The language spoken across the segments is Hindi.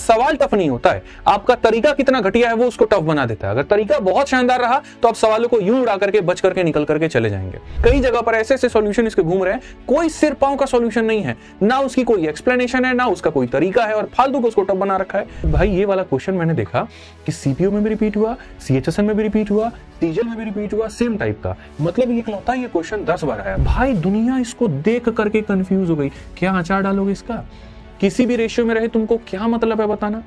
सवाल टफ नहीं होता है, आपका तरीका कितना घटिया है वो उसको टफ बना देता है। अगर तरीका बहुत शानदार रहा तो आप सवालों को यूं उड़ा करके बच करके निकल करके चले जाएंगे। कई जगह पर ऐसे ऐसे सॉल्यूशन इसके घूम रहे हैं, कोई सिर पांव का सॉल्यूशन नहीं है, ना उसकी कोई एक्सप्लेनेशन है, ना उसका कोई तरीका है, और फालतू को उसको टफ बना रखा है। भाई ये वाला क्वेश्चन मैंने देखा कि सीपीयू में भी रिपीट हुआ, सीएचएसएल में भी रिपीट हुआ, सीजीएल में भी रिपीट हुआ, सेम टाइप का, मतलब ये इकलौता ये क्वेश्चन 10 बार आया। भाई दुनिया इसको देख करके कंफ्यूज हो गई, क्या अचार डालोगे इसका? किसी भी रेशियो में रहे तुमको क्या मतलब है बताना,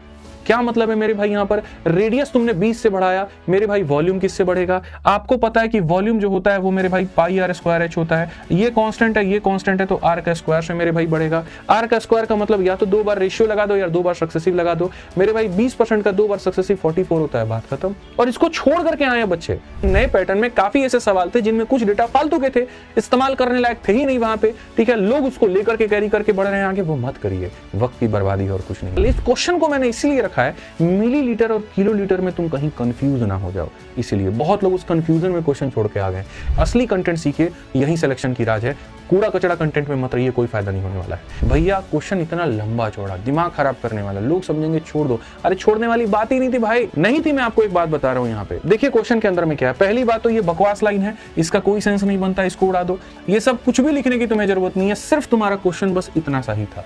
क्या मतलब है मेरे भाई? यहां पर रेडियस तुमने 20 से बढ़ाया, मेरे भाई वॉल्यूम किससे बढ़ेगा? आपको पता है कि वॉल्यूम जो होता है वो मेरे भाई पाई आर स्क्वायर एच होता है, ये कांस्टेंट है, ये कांस्टेंट है, तो आर का स्क्वायर से मेरे भाई बढ़ेगा। आर का स्क्वायर का मतलब या तो 2 बार रेशियो लगा दो या 2 बार सक्सेसिव लगा दो। मेरे भाई 20% का 2 बार सक्सेसिव 44 होता है, बात खत्म। और इसको छोड़ करके आए बच्चे नए पैटर्न में। काफी ऐसे सवाल थे जिनमें कुछ डेटा फालतू के थे, इस्तेमाल करने लायक थे ही नहीं वहां पे, ठीक है, लोग उसको लेकर के कैरी करके बढ़ रहे हैं आगे। वो मत करिए, वक्त की बर्बादी और कुछ नहीं। इस क्वेश्चन को मैंने इसीलिए रखा है मिलीलीटर और किलोलीटर में तुम कहीं कंफ्यूज ना हो जाओ, इसीलिए बहुत लोग उस कंफ्यूजन में क्वेश्चन छोड़ के आ गए। असली कंटेंट सीखे, यही सिलेक्शन की राज है। कूड़ा कचड़ा कंटेंट में मत रहिए, कोई फायदा नहीं होने वाला है। भैया क्वेश्चन इतना लंबा चौड़ा, दिमाग खराब करने वाला, लोग समझेंगे छोड़ दो। अरे छोड़ने वाली बात ही नहीं थी भाई, नहीं थी। मैं आपको एक बात बता रहा हूं यहाँ पे, देखिए क्वेश्चन के अंदर में क्या है। पहली बात तो ये बकवास लाइन है, इसका कोई सेंस नहीं बनता, इसको उड़ा दो। ये सब कुछ भी लिखने की तुम्हें जरूरत नहीं है, सिर्फ तुम्हारा क्वेश्चन बस इतना सा ही था,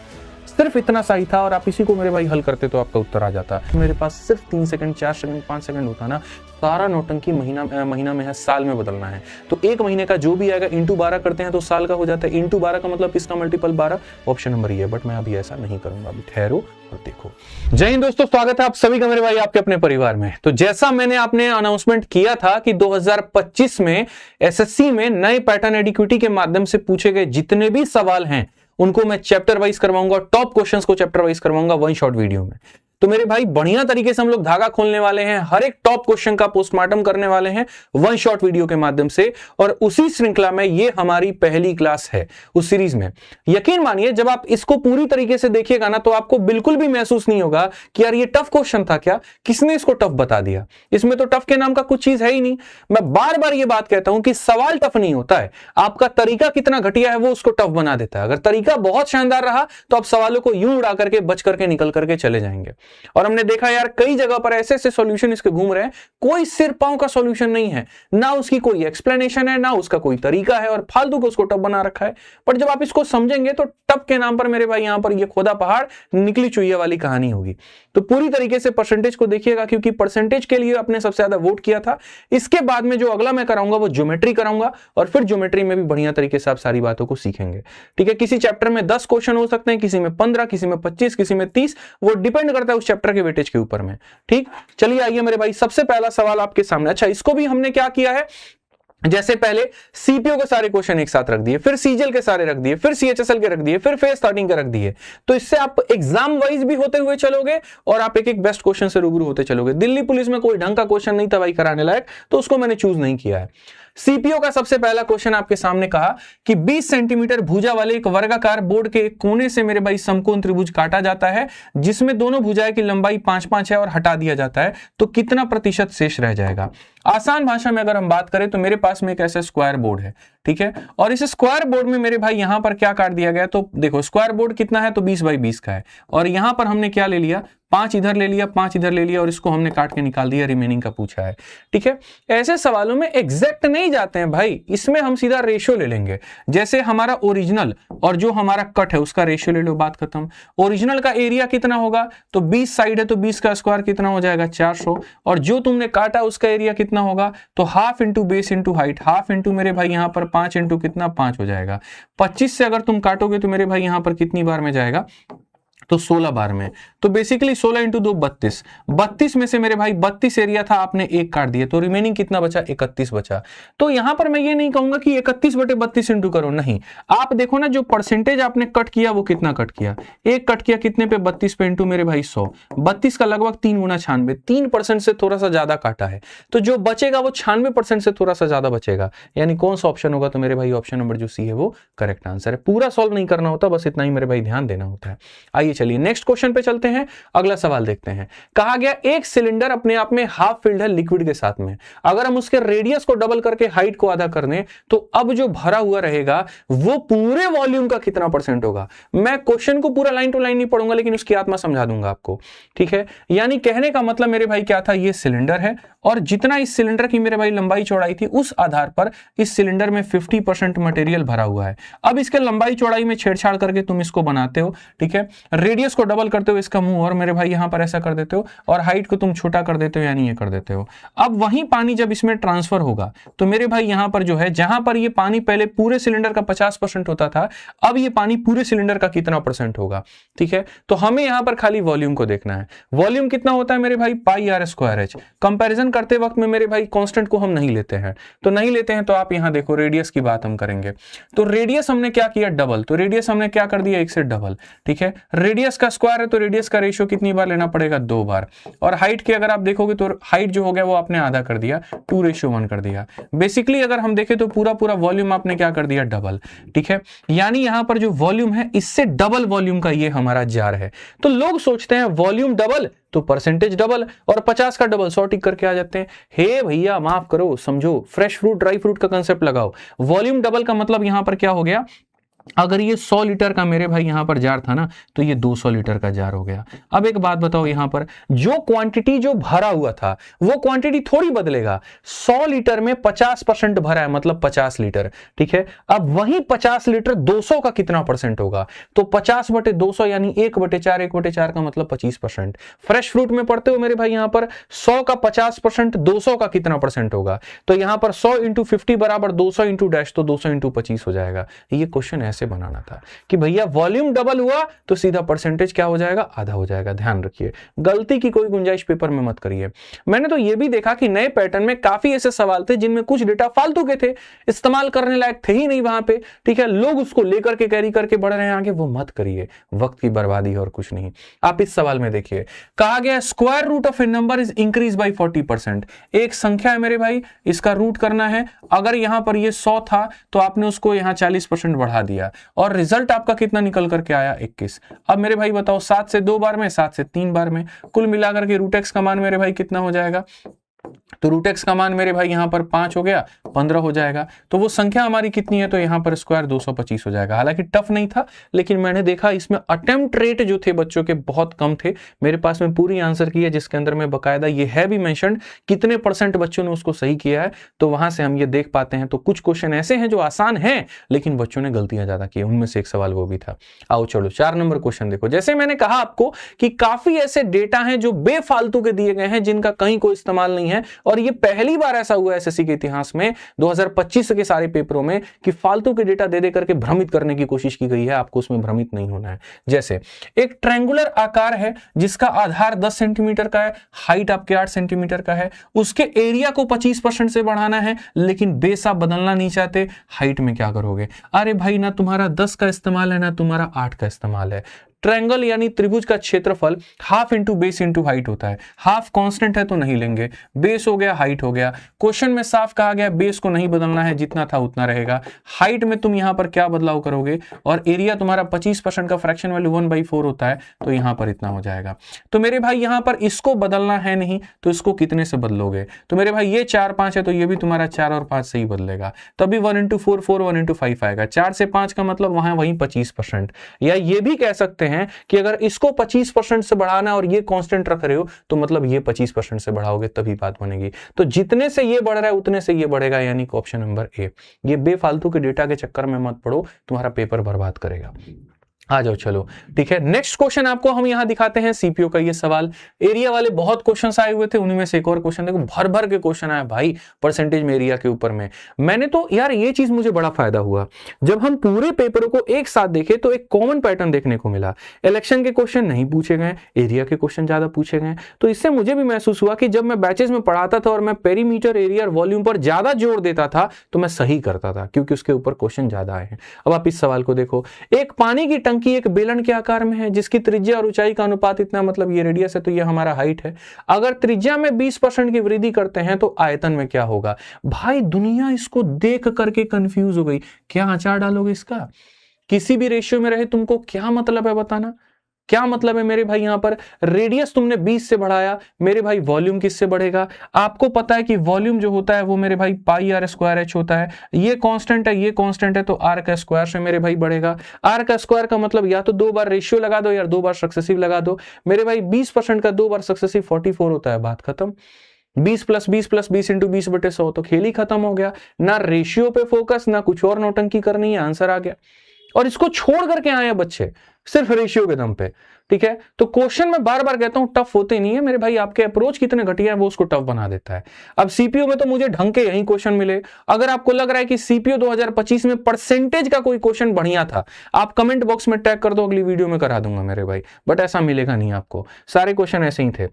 सिर्फ इतना सा ही था, और आप इसी को मेरे भाई हल करते तो आपका उत्तर आ जाता। मेरे पास सिर्फ 3 सेकंड, 4 सेकंड, 5 सेकंड होता ना, सारा नौटंकी महीना में है, साल में बदलना है। तो एक महीने का जो भी आएगा इंटू 12 करते हैं तो साल का हो जाता है। इंटू 12 का मतलब इसका मल्टीपल 12, ऑप्शन नंबर ये है। बट मैं अभी ऐसा नहीं करूंगा, अभी ठहरो और देखो। जय हिंद दोस्तों, स्वागत है आप सभी का मेरे भाई आपके अपने परिवार में। तो जैसा मैंने आपने अनाउंसमेंट किया था कि 2025 में एसएससी में नए पैटर्न एडिक्विटी के माध्यम से पूछे गए जितने भी सवाल हैं उनको मैं चैप्टर वाइज करवाऊंगा, टॉप क्वेश्चंस को चैप्टर वाइज करवाऊंगा वन शॉट वीडियो में। तो मेरे भाई बढ़िया तरीके से हम लोग धागा खोलने वाले हैं, हर एक टॉप क्वेश्चन का पोस्टमार्टम करने वाले हैं वन शॉट वीडियो के माध्यम से। और उसी श्रृंखला में ये हमारी पहली क्लास है उस सीरीज में। यकीन मानिए जब आप इसको पूरी तरीके से देखिएगा ना तो आपको बिल्कुल भी महसूस नहीं होगा कि यार ये टफ क्वेश्चन था क्या, किसने इसको टफ बता दिया। इसमें तो टफ के नाम का कुछ चीज है ही नहीं। मैं बार बार ये बात कहता हूं कि सवाल टफ नहीं होता है, आपका तरीका कितना घटिया है वो उसको टफ बना देता है। अगर तरीका बहुत शानदार रहा तो आप सवालों को यूं उड़ा करके बच करके निकल करके चले जाएंगे। और हमने देखा यार कई जगह पर ऐसे ऐसे सॉल्यूशन इसके घूम रहे हैं, कोई सिर पांव का सॉल्यूशन नहीं है, ना उसकी कोई एक्सप्लेनेशन है, ना उसका कोई तरीका है, और फालतू को उसको टफ बना रखा है। पर जब आप इसको समझेंगे तो टफ के नाम पर मेरे भाई यहां पर ये खोदा पहाड़ निकली चुईया वाली कहानी होगी। तो पूरी तरीके से परसेंटेज को देखिएगा, क्योंकि परसेंटेज के लिए आपने सबसे ज्यादा वोट किया था। इसके बाद में जो अगला मैं कराऊंगा वो ज्योमेट्री कराऊंगा, और फिर ज्योमेट्री में भी बढ़िया तरीके से आप सारी बातों को सीखेंगे। ठीक है, किसी चैप्टर में 10 क्वेश्चन हो सकते हैं, किसी में 15, किसी में 25, किसी में 30, वो डिपेंड करता है उस चैप्टर के वेटेज के ऊपर में। ठीक, चलिए आइए मेरे भाई, सबसे पहला सवाल आपके सामने। अच्छा, इसको भी हमने क्या किया है, जैसे पहले सीपीओ के सारे क्वेश्चन एक साथ रख दिए, फिर सीजीएल के सारे रख दिए, फिर सीएचएसएल के रख दिए, फिर फेज 13 के रख दिए। तो इससे आप एग्जाम वाइज भी होते हुए चलोगे और आप एक एक बेस्ट क्वेश्चन से रूबरू होते चलोगे। दिल्ली पुलिस में कोई ढंग का क्वेश्चन नहीं था भाई कराने लायक, तो उसको मैंने चूज नहीं किया है। सीपीओ का सबसे पहला क्वेश्चन आपके सामने कहा कि 20 सेंटीमीटर भुजा वाले एक वर्गाकार बोर्ड के एक कोने से मेरे भाई समकोण त्रिभुज काटा जाता है जिसमें दोनों भुजाएं की लंबाई 5-5 है और हटा दिया जाता है, तो कितना प्रतिशत शेष रह जाएगा। आसान भाषा में अगर हम बात करें तो मेरे पास में एक ऐसा स्क्वायर बोर्ड है, ठीक है, और इस स्क्वायर बोर्ड में मेरे भाई यहां पर क्या काट दिया गया, तो देखो स्क्वायर बोर्ड कितना है, तो 20x20 का है, और यहां पर हमने क्या ले लिया, 5 इधर ले लिया, 5 इधर ले लिया, और इसको हमने काट के निकाल दिया, रिमेनिंग का पूछा है। ठीक है, ऐसे सवालों में एग्जैक्ट नहीं जाते हैं भाई, इसमें हम सीधा रेशियो ले लेंगे। जैसे हमारा ओरिजिनल और जो हमारा कट है उसका रेशियो ले लो, बात खत्म। ओरिजिनल का एरिया कितना होगा, तो 20 साइड है तो 20 का स्क्वायर कितना हो जाएगा, 400, और जो तुमने काटा उसका एरिया कितना होगा, तो half into base into height, half into मेरे भाई यहां पर 5 इंटू कितना, 5 हो जाएगा। 25 से अगर तुम काटोगे तो मेरे भाई यहां पर कितनी बार में जाएगा, तो 16 बार में। तो बेसिकली 16 इंटू 2 32, 32 में से मेरे भाई 32 एरिया था, आपने एक काट दिया, तो रिमेनिंग कितना बचा, 31 बचा। तो यहां पर मैं ये नहीं कहूंगा कि 31/32 इंटू करो, नहीं, आप देखो ना जो परसेंटेज आपने कट किया वो कितना कट किया, एक कट किया कितने पे, 32 पे, इंटू मेरे भाई 100, 32 का लगभग 3 गुना 96, 3% से थोड़ा सा ज्यादा काटा है, तो जो बचेगा वो 96% से थोड़ा सा ज्यादा बचेगा। यानी कौन सा ऑप्शन होगा, तो मेरे भाई ऑप्शन नंबर जो सी है वो करेक्ट आंसर है। पूरा सॉल्व नहीं करना होता, बस इतना ही मेरे भाई ध्यान देना होता है। आइए चलिए नेक्स्ट क्वेश्चन पे चलते हैं, अगला सवाल देखते हैं। कहा गया एक सिलेंडर अपने आप में हाफ फिल्ड है लिक्विड के साथ में, अगर हम उसके रेडियस को डबल करके हाइट को आधा कर दें तो अब जो भरा हुआ रहेगा वो पूरे वॉल्यूम का कितना परसेंट होगा। मैं क्वेश्चन को पूरा लाइन टू लाइन नहीं पढ़ूंगा लेकिन उसकी आत्मा समझा दूंगा आपको, ठीक है। यानी कहने का मतलब मेरे भाई क्या था, ये सिलेंडर है और जितना इस सिलेंडर की मेरे भाई लंबाई चौड़ाई थी उस आधार पर इस सिलेंडर में 50% मटेरियल भरा हुआ है। अब इसके लंबाई चौड़ाई में छेड़छाड़ करके तुम इसको बनाते हो, ठीक है, रेडियस को डबल करते हो इसका मुंह और मेरे भाई यहां पर ऐसा कर देते हो और हाइट को तुम छोटा कर देते हो यानी ये कर देते हो। अब वही पानी जब इसमें ट्रांसफर होगा तो मेरे भाई यहां पर जो है, जहां पर ये पानी पहले पूरे सिलेंडर का 50% होता था, अब ये पानी पूरे सिलेंडर का कितना परसेंट होगा, ठीक है। तो हमें यहां पर खाली वॉल्यूम को देखना है। वॉल्यूम कितना होता है मेरे भाई, पाई आर स्क्वायर एच। कंपैरिजन करते वक्त में मेरे भाई कांस्टेंट को हम नहीं लेते हैं, तो नहीं लेते हैं तो आप यहां देखो रेडियस की बात हम करेंगे, तो रेडियस हमने क्या किया डबल, तो रेडियस हमने क्या कर दिया 1 से डबल, ठीक है। रेडियस का स्क्वायर है तो रेडियस का रेशियो कितनी बार लेना पड़ेगा 2 बार, और हाइट की अगर आप देखोगे तो हाइट जो हो गया वो आपने आधा कर दिया 2:1 कर दिया। बेसिकली अगर हम देखें तो पूरा पूरा वॉल्यूम आपने क्या कर दिया डबल, ठीक है। यानी यहां पर जो वॉल्यूम है इससे डबल वॉल्यूम का ये हमारा जार है। तो लोग सोचते हैं वॉल्यूम डबल तो परसेंटेज डबल, और 50 का डबल 100 टिक करके आ जाते हैं। हे भैया माफ करो, समझो, फ्रेश फ्रूट ड्राई फ्रूट का कंसेप्ट लगाओ। वॉल्यूम डबल का मतलब यहां पर क्या हो गया, अगर ये 100 लीटर का मेरे भाई यहां पर जार था ना तो ये 200 लीटर का जार हो गया। अब एक बात बताओ, यहां पर जो क्वांटिटी जो भरा हुआ था वो क्वांटिटी थोड़ी बदलेगा। 100 लीटर में 50% भरा है मतलब 50 लीटर, ठीक है। अब वही 50 लीटर 200 का कितना परसेंट होगा, तो 50/200 यानी 1/4, 1/4 का मतलब 25%। फ्रेश फ्रूट में पढ़ते हो मेरे भाई, यहां पर 100 का 50% 200 का कितना परसेंट होगा, तो यहां पर 100 × 50 बराबर 200 × डैश, तो 200 × 25 हो जाएगा। ये क्वेश्चन से बनाना था कि भैया वॉल्यूम डबल हुआ तो सीधा परसेंटेज क्या हो जाएगा, आधा हो जाएगा। ध्यान रखिए, गलती की कोई गुंजाइश पेपर में मत करिए। मैंने तो यह भी देखा कि नए पैटर्न में काफी ऐसे सवाल थे जिनमें कुछ डेटा फालतू के थे, इस्तेमाल करने लायक थे ही नहीं वहां पे, ठीक है। लोग उसको लेकर के कैरी करके बढ़ रहे हैं आगे, वो मत करिए, वक्त की बर्बादी और कुछ नहीं। आप इस सवाल में देखिए, कहा गया square root of a number is increase by 40%। एक संख्या है मेरे भाई, इसका रूट करना है। अगर यहां पर ये 100 था तो आपने उसको यहां 40% बढ़ा दिया और रिजल्ट आपका कितना निकल करके आया 21। अब मेरे भाई बताओ 7 से 2 बार में, 7 से 3 बार में, कुल मिलाकर के रूट एक्स का मान मेरे भाई कितना हो जाएगा, तो रूट एक्स का मान मेरे भाई यहां पर 5 हो गया, 15 हो जाएगा। तो वो संख्या हमारी कितनी है, तो यहां पर स्क्वायर 225 हो जाएगा। हालांकि टफ नहीं था लेकिन मैंने देखा इसमें अटेम्प्ट रेट जो थे बच्चों के बहुत कम थे। मेरे पास में पूरी आंसर की है जिसके अंदर में बकायदा ये है भी मेंशन कितने % बच्चों ने उसको सही किया है, तो वहां से हम ये देख पाते हैं। तो कुछ क्वेश्चन ऐसे हैं जो आसान हैं लेकिन बच्चों ने गलतियां ज्यादा की, उनमें से एक सवाल वो भी था। आओ चलो 4 नंबर क्वेश्चन देखो। जैसे मैंने कहा आपको कि काफी ऐसे डेटा हैं जो बेफालतू के दिए गए हैं जिनका कहीं कोई इस्तेमाल नहीं है, और ये पहली बार ऐसा हुआ है एसएससी के इतिहास में 2025 के सारे पेपरों में कि फालतू के डेटा दे दे करके भ्रमित करने की कोशिश की गई है। आपको उसमें भ्रमित नहीं होना है। जैसे एक ट्रायंगुलर आकार है जिसका आधार 10 सेंटीमीटर का है, हाइट आपके 8 सेंटीमीटर का है, उसके एरिया को 25% से बढ़ाना है लेकिन बेस आप बदलना नहीं चाहते, हाइट में क्या करोगे? अरे भाई ना तुम्हारा 10 का इस्तेमाल है ना तुम्हारा 8 का इस्तेमाल है। ट्रायंगल यानी त्रिभुज का क्षेत्रफल half into base into height होता है। हाफ कांस्टेंट है तो नहीं लेंगे, बेस हो गया हाइट हो गया। क्वेश्चन में साफ कहा गया बेस को नहीं बदलना है, जितना था उतना रहेगा। हाइट में तुम यहां पर क्या बदलाव करोगे, और एरिया तुम्हारा 25% का फ्रैक्शन वैल्यू 1/4 होता है तो यहां पर इतना हो जाएगा। तो मेरे भाई यहां पर इसको बदलना है नहीं तो इसको कितने से बदलोगे, तो मेरे भाई ये 4 5 है तो ये भी तुम्हारा 4 और 5 से ही बदलेगा, तभी 1 × 4 4 1 × 5 आएगा। 4 से 5 का मतलब वहां वहीं 25%। या ये भी कह सकते हैं कि अगर इसको 25% से बढ़ाना और ये कांस्टेंट रख रहे हो तो मतलब ये 25% से बढ़ाओगे तभी बात बनेगी। तो जितने से ये बढ़ रहा है उतने से ये बढ़ेगा, यानी कि ऑप्शन नंबर ए। ये बेफालतू के डेटा के चक्कर में मत पड़ो, तुम्हारा पेपर बर्बाद करेगा। आ जाओ चलो, ठीक है। नेक्स्ट क्वेश्चन आपको हम यहां दिखाते हैं सीपीओ का ये सवाल। एरिया वाले बहुत क्वेश्चंस आए हुए थे, उन्हीं में से एक और क्वेश्चन देखो, भर भर के क्वेश्चन आया भाई परसेंटेज में एरिया के ऊपर में। मैंने तो यार ये चीज मुझे बड़ा फायदा हुआ, जब हम पूरे पेपरों को एक साथ देखे तो एक कॉमन पैटर्न देखने को मिला। इलेक्शन के क्वेश्चन नहीं पूछे गए, एरिया के क्वेश्चन ज्यादा पूछे गए। तो इससे मुझे भी महसूस हुआ कि जब मैं बैचेस में पढ़ाता था और मैं पेरीमीटर, एरिया और वॉल्यूम पर ज्यादा जोर देता था तो मैं सही करता था, क्योंकि उसके ऊपर क्वेश्चन ज्यादा आए हैं। अब आप इस सवाल को देखो, एक पानी की टंकी एक बेलन के आकार में है जिसकी त्रिज्या और ऊंचाई का अनुपात इतना, मतलब ये रेडियस है तो ये हमारा हाइट है। अगर त्रिज्या में 20% की वृद्धि करते हैं तो आयतन में क्या होगा? भाई दुनिया इसको देख करके कंफ्यूज हो गई। क्या आचार डालोगे इसका? किसी भी रेशियो में रहे तुमको क्या मतलब है बताना? क्या मतलब है मेरे भाई, यहां पर रेडियस तुमने 20 से बढ़ाया, मेरे भाई वॉल्यूम किससे बढ़ेगा? आपको पता है कि वॉल्यूम जो होता है वो मेरे भाई पाई आर स्क्वायर एच होता है, ये कांस्टेंट है, ये कांस्टेंट है, तो आर का स्क्वायर से मेरे भाई बढ़ेगा। आर का स्क्वायर का मतलब या तो 2 बार रेशियो लगा दो या 2 बार सक्सेसिव लगा दो। मेरे भाई 20% का 2 बार सक्सेसिव 44 होता है, बात खत्म। 20 प्लस 20 प्लस 20 इंटू 20/100, तो खेल ही खत्म हो गया। ना रेशियो पे फोकस, ना कुछ और नौटंकी करनी है, आंसर आ गया। और इसको छोड़ करके आए बच्चे सिर्फ रेशियो के दम पे, ठीक है। तो क्वेश्चन में बार बार कहता हूं टफ होते नहीं है मेरे भाई, आपके अप्रोच कितने घटिया है वो उसको टफ बना देता है। अब सीपीयू में तो मुझे ढंग के यही क्वेश्चन मिले। अगर आपको लग रहा है कि सीपीयू 2025 में परसेंटेज का कोई क्वेश्चन बढ़िया था, आप कमेंट बॉक्स में टैग कर दो, अगली वीडियो में करा दूंगा मेरे भाई, बट ऐसा मिलेगा नहीं आपको, सारे क्वेश्चन ऐसे ही थे।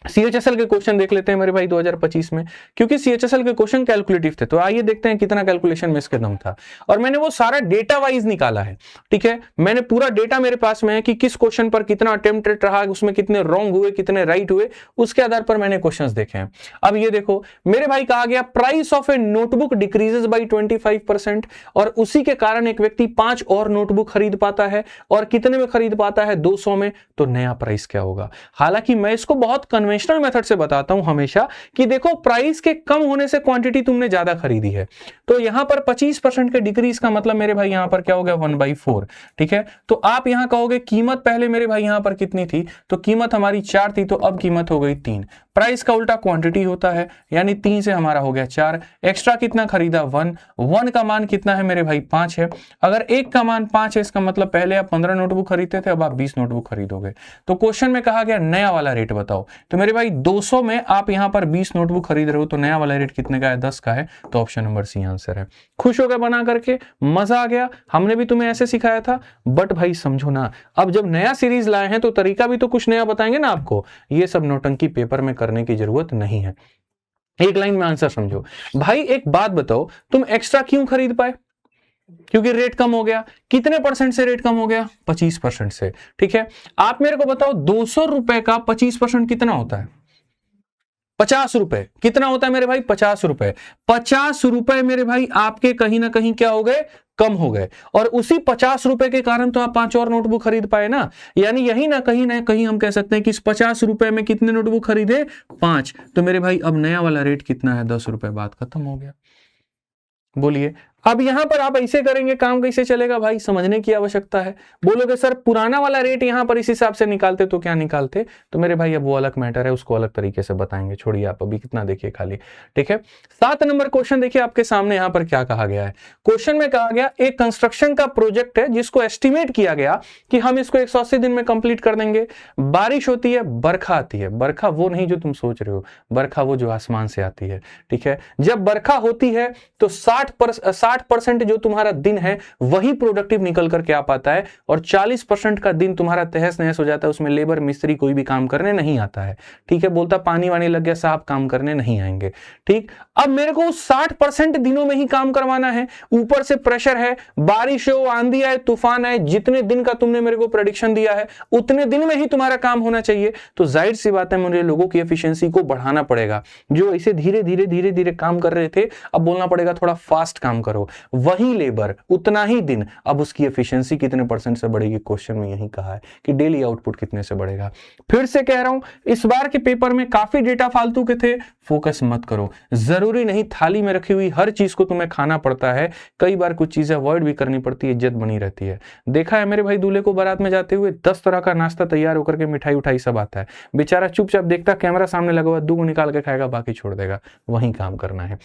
सीएचएसएल के क्वेश्चन देख लेते हैं मेरे भाई 2025 में, क्योंकि सीएचएसएल के क्वेश्चन कैलकुलेटिव थे, तो आइए देखते हैं कितना कैलकुलेशन में इसके दम था। और मैंने वो सारा डेटा वाइज निकाला है, ठीक है। मैंने पूरा डेटा मेरे पास में है कि किस क्वेश्चन पर कितना अटेम्प्ट रेट रहा, उसमें कितने रॉन्ग हुए, कितने राइट हुए, उसके आधार पर मैंने क्वेश्चंस देखे हैं। अब ये देखो मेरे भाई, कहा गया price of A notebook decreases by 25%, और उसी के कारण एक व्यक्ति 5 और नोटबुक खरीद पाता है, और कितने में खरीद पाता है? 200 में। तो नया प्राइस क्या होगा? हालांकि मैं इसको बहुत कन्वेंशनल मेथड से बताता हूं हमेशा कि देखो प्राइस के कम होने से क्वांटिटी तुमने ज्यादा खरीदी है, तो यहां पर 25% के डिक्रीज का मतलब मेरे भाई यहां पर क्या हो गया? 1/4, ठीक है। तो आप यहां कहोगे कीमत पहले मेरे भाई यहां पर कितनी थी? तो कीमत हमारी 4 थी, तो अब कीमत हो गई 3। प्राइस का उल्टा क्वांटिटी होता है, यानी 3 से हमारा हो गया 4। एक्स्ट्रा कितना खरीदा? 1 का मान कितना है मेरे भाई? 5 है। अगर 1 का मान 5 है, इसका मतलब पहले आप 15 नोटबुक खरीदते थे, अब आप 20 नोटबुक खरीदोगे। तो क्वेश्चन में कहा गया नया वाला रेट बताओ, तो मेरे भाई 200 में आप यहां पर 20 नोटबुक खरीद रहे हो, तो नया वाला रेट कितने का है? 10 का है, तो ऑप्शन नंबर सी आंसर है। खुश हो गए बना करके? मजा आ गया? हमने भी तुम्हें ऐसे सिखाया था, बट भाई समझो ना, अब जब नया सीरीज लाए हैं तो तरीका भी तो कुछ नया बताएंगे ना आपको। ये सब नौटंकी पेपर में करने की जरूरत नहीं है, एक लाइन में आंसर समझो। भाई एक बात बताओ, तुम एक्स्ट्रा क्यों खरीद पाए? क्योंकि रेट कम हो गया। कितने परसेंट से रेट कम हो गया? 25% से, ठीक है। आप मेरे को बताओ 200 रुपए का 25% कितना होता है? 50 रुपए। कितना होता है मेरे भाई? 50 रुपए। 50 रुपए मेरे भाई आपके कहीं ना कहीं क्या हो गए? कम हो गए। और उसी 50 रुपए के कारण तो आप 5 और नोटबुक खरीद पाए ना। यानी यही ना कहीं हम कह सकते हैं कि इस 50 रुपए में कितने नोटबुक खरीदे? 5। तो मेरे भाई अब नया वाला रेट कितना है? 10 रुपए। बात खत्म हो गया। बोलिए अब यहां पर आप ऐसे करेंगे, काम कैसे चलेगा भाई? समझने की आवश्यकता है। बोलोगे सर पुराना वाला रेट यहां पर इस हिसाब से निकालते तो क्या निकालते? तो मेरे भाई अब वो अलग मैटर है, उसको अलग तरीके से बताएंगे, छोड़िए आप अभी कितना देखिए खाली, ठीक है। 7 नंबर क्वेश्चन देखिए आपके सामने, यहां पर क्या कहा गया है। क्वेश्चन में कहा गया एक कंस्ट्रक्शन का प्रोजेक्ट है जिसको एस्टिमेट किया गया कि हम इसको 180 दिन में कंप्लीट कर देंगे। बारिश होती है, बरखा आती है। बरखा वो नहीं जो तुम सोच रहे हो, बरखा वो जो आसमान से आती है, ठीक है। जब बरखा होती है तो 60% जो तुम्हारा दिन है वही प्रोडक्टिव निकल करके आ पाता है, और 40% का दिन तुम्हारा तहस नहस हो जाता है, उसमें लेबर मिस्त्री कोई भी काम करने नहीं आता है, ठीक है। बोलता पानी वानी लग गया साहब, काम करने नहीं आएंगे, ठीक। अब मेरे को 60% दिनों में ही काम करवाना है, ऊपर से प्रेशर है, बारिश हो, आंधी आए, तूफान आए, जितने दिन का तुमने मेरे को प्रेडिक्शन दिया है उतने दिन में ही तुम्हारा काम होना चाहिए। तो जाहिर सी बात है मुझे लोगों की एफिशिएंसी को बढ़ाना पड़ेगा। जो ऐसे धीरे धीरे काम कर रहे थे, अब बोलना पड़ेगा थोड़ा फास्ट काम करो। वही लेबर उतना ही दिन, अब उसकी एफिशिएंसी कितने परसेंट से बढ़ेगी? क्वेश्चन में यही कहा है कि डेली आउटपुट कितने से बढ़ेगा। फिर से कह रहा हूं, इस बार के पेपर में काफी डेटा फालतू के थे, फोकस मत करो। जरूरी नहीं थाली में रखी हुई हर चीज को तुम्हें खाना पड़ता है, कई बार कुछ चीजें अवॉइड भी करनी पड़ती है, इज्जत बनी रहती है। देखा है मेरे भाई दूल्हे को बारात में जाते हुए 10 तरह का नाश्ता तैयार होकर के, मिठाई उठाई सब आता है, बेचारा चुपचाप देखता, कैमरा सामने लगा हुआ, 2 निकाल के खाएगा, बाकी छोड़ देगा। वही काम करना है।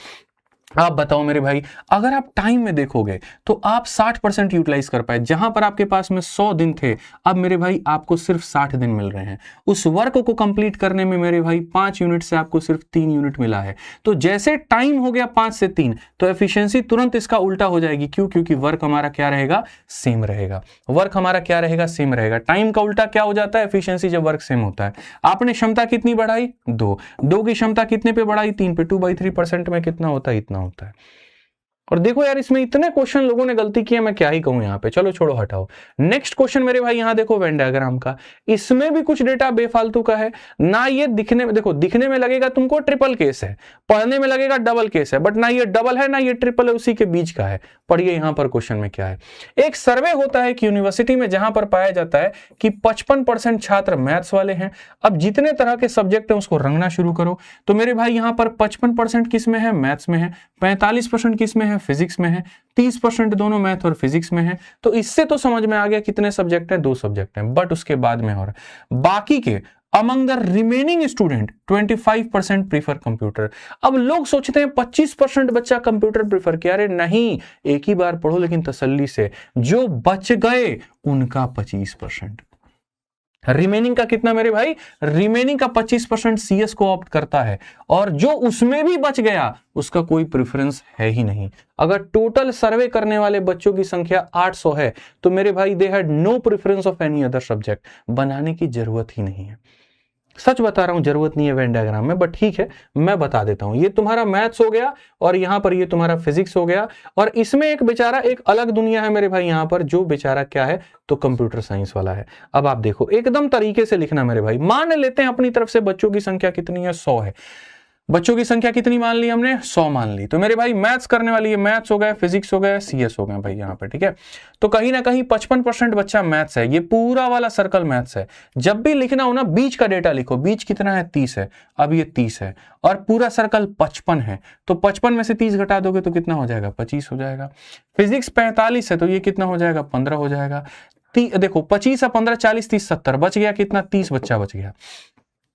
आप बताओ मेरे भाई, अगर आप टाइम में देखोगे तो आप 60% यूटिलाइज कर पाए। जहां पर आपके पास में 100 दिन थे, अब मेरे भाई आपको सिर्फ 60 दिन मिल रहे हैं। उस वर्क को कंप्लीट करने में मेरे भाई 5 यूनिट से आपको सिर्फ 3 यूनिट मिला है। तो जैसे टाइम हो गया 5 से 3, तो एफिशिएंसी तुरंत इसका उल्टा हो जाएगी। क्यों? क्योंकि वर्क हमारा क्या रहेगा? सेम रहेगा। वर्क हमारा क्या रहेगा? सेम रहेगा। टाइम का उल्टा क्या हो जाता है? एफिशिएंसी, जब वर्क सेम होता है। आपने क्षमता कितनी बढ़ाई? 2 की क्षमता कितने पे बढ़ाई? 3 पे। 2/3% में कितना होता है? इतना होता है। और देखो यार इसमें इतने क्वेश्चन लोगों ने गलती किया, मैं क्या ही कहूं यहाँ पे, चलो छोड़ो हटाओ। नेक्स्ट क्वेश्चन मेरे भाई यहाँ देखो वेन डायग्राम का, इसमें भी कुछ डेटा बेफालतू का है ना। ये दिखने में, देखो दिखने में लगेगा तुमको ट्रिपल केस है, पढ़ने में लगेगा डबल केस है, बट ना ये डबल है ना ये ट्रिपल है, उसी के बीच का है। पढ़िए यहाँ पर क्वेश्चन में क्या है। एक सर्वे होता है कि यूनिवर्सिटी में जहां पर पाया जाता है कि 55% छात्र मैथ्स वाले हैं। अब जितने तरह के सब्जेक्ट है उसको रंगना शुरू करो। तो मेरे भाई यहाँ पर 55% किस में है, मैथ्स में है, 45% किस में है, फिजिक्स में है, 30% दोनों मैथ और फिजिक्स में है। तो इससे तो समझ में आ गया कितने सब्जेक्ट हैं, 2 सब्जेक्ट हैं। बट उसके बाद में और बाकी के among the remaining student 25% prefer computer. अब लोग सोचते हैं 25% बच्चा कंप्यूटर प्रीफर किया, अरे नहीं, एक ही बार पढ़ो लेकिन तसल्ली से। जो बच गए उनका 25%, रिमेनिंग का कितना मेरे भाई, रिमेनिंग का 25% सीएस को ऑप्ट करता है, और जो उसमें भी बच गया उसका कोई प्रेफरेंस है ही नहीं। अगर टोटल सर्वे करने वाले बच्चों की संख्या 800 है तो मेरे भाई they had no preference of any other subject, बनाने की जरूरत ही नहीं है। सच बता रहा हूं, जरूरत नहीं है वेन डायग्राम में, बट ठीक है मैं बता देता हूं। ये तुम्हारा मैथ्स हो गया और यहां पर ये तुम्हारा फिजिक्स हो गया, और इसमें एक बेचारा एक अलग दुनिया है मेरे भाई यहां पर, जो बेचारा क्या है तो कंप्यूटर साइंस वाला है। अब आप देखो एकदम तरीके से लिखना मेरे भाई। मान लेते हैं अपनी तरफ से बच्चों की संख्या कितनी है, 100 है। बच्चों की संख्या कितनी मान ली हमने, 100 मान ली। तो मेरे भाई मैथ्स करने वाली है, मैथ्स हो गया, फिजिक्स हो गया, सीएस हो गया भाई यहाँ पे, ठीक है। तो कहीं ना कहीं 55% बच्चा मैथ्स है, ये पूरा वाला सर्कल मैथ्स है। जब भी लिखना हो ना बीच का डेटा लिखो, बीच कितना है 30 है, अब ये 30 है और पूरा सर्कल 55 है, तो 55 में से 30 घटा दोगे तो कितना हो जाएगा, 25 हो जाएगा। फिजिक्स 45 है तो ये कितना हो जाएगा, 15 हो जाएगा। देखो 25 और 15 40 30 70 बच गया कितना, 30 बच्चा बच गया।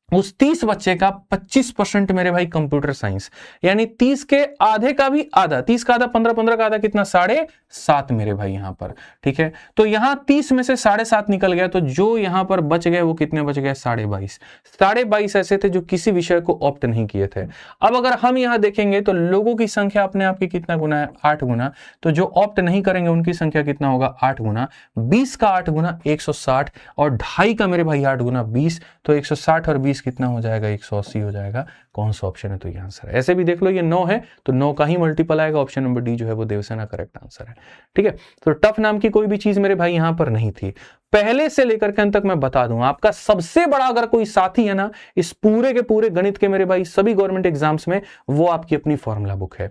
उस 30 बच्चे का 25% मेरे भाई कंप्यूटर साइंस, यानी 30 के आधे का भी आधा, 30 का आधा 15, 15 का आधा कितना, 7.5 मेरे भाई यहां पर, ठीक है। तो यहां 30 में से 7.5 निकल गया, तो जो यहां पर बच गए वो कितने बच गए, 22.5। 22.5 ऐसे थे जो किसी विषय को ऑप्ट नहीं किए थे। अब अगर हम यहां देखेंगे तो लोगों की संख्या अपने आप की कितना गुना है, 8 गुना। तो जो ऑप्ट नहीं करेंगे उनकी संख्या कितना होगा, 8 गुना। 20 का 8 गुना 160, और 2.5 का मेरे भाई 8 गुना 20, तो 160 और 20 कितना हो जाएगा, 180 हो जाएगा। कौन सा ऑप्शन है, तो ये आंसर है। ऐसे भी देख लो ये 9 है तो 9 का ही मल्टीपल आएगा, ऑप्शन नंबर डी जो है वो देवसेना करेक्ट आंसर है, ठीक है। तो टफ नाम की कोई भी चीज मेरे भाई यहां पर नहीं थी। पहले से लेकर के अंत तक मैं बता दूं, आपका सबसे बड़ा अगर कोई साथी है ना इस पूरे के पूरे गणित के मेरे भाई सभी गवर्नमेंट एग्जाम्स में, वो आपकी अपनी फॉर्मूला बुक है।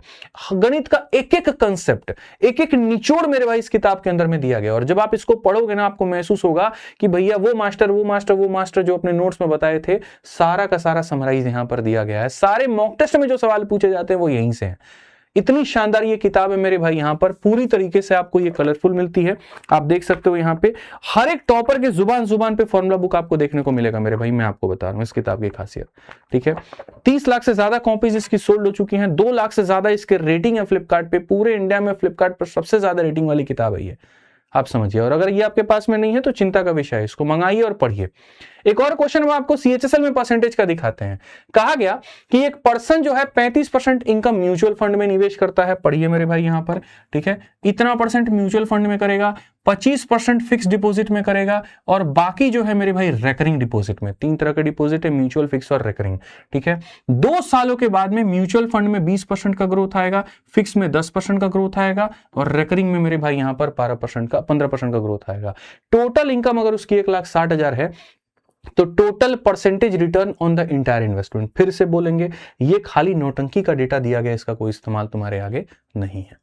गणित का एक एक कंसेप्ट, एक एक निचोड़ मेरे भाई इस किताब के अंदर में दिया गया, और जब आप इसको पढ़ोगे ना आपको महसूस होगा कि भैया वो मास्टर जो अपने नोट्स में बताए थे, सारा का सारा समराइज यहां पर दिया गया है। सारे मॉक टेस्ट में जो सवाल पूछे जाते हैं वो यहीं से हैं। इतनी शानदार ये किताब है मेरे भाई, यहां पर पूरी तरीके से आपको ये कलरफुल मिलती है। आप देख सकते हो यहाँ पे हर एक टॉपर के जुबान पे फॉर्मूला बुक आपको देखने को मिलेगा मेरे भाई, मैं आपको बता रहा हूं इस किताब की खासियत, ठीक है। 30 लाख से ज्यादा कॉपीज इसकी सोल्ड हो चुकी हैं, 2 लाख से ज्यादा इसके रेटिंग है फ्लिपकार्ट पे। पूरे इंडिया में फ्लिपकार्ट पर सबसे ज्यादा रेटिंग वाली किताब है ये, आप समझिए। और अगर ये आपके पास में नहीं है तो चिंता का विषय है, इसको मंगाइए और पढ़िए। एक और क्वेश्चन वो आपको सीएचएसएल में परसेंटेज का दिखाते हैं। कहा गया कि एक पर्सन जो है 35% इनकम म्यूचुअल फंड में निवेश करता है, पढ़िए मेरे भाई यहां पर, ठीक है। इतना परसेंट म्यूचुअल फंड में करेगा, 25% फिक्स डिपॉजिट में करेगा, और बाकी जो है मेरे भाई रेकरिंग डिपॉजिट में। 3 तरह के डिपॉजिट है, म्यूचुअल, फिक्स और रेकरिंग, ठीक है। 2 सालों के बाद में म्यूचुअल फंड में 20% का ग्रोथ आएगा, फिक्स में 10% का ग्रोथ आएगा, और रेकरिंग में मेरे भाई यहां पर 15% का ग्रोथ आएगा। टोटल इनकम अगर उसकी 1,60,000 है तो total percentage return on the entire investment, फिर से बोलेंगे ये खाली नौटंकी का डेटा दिया गया, इसका कोई इस्तेमाल तुम्हारे आगे नहीं है,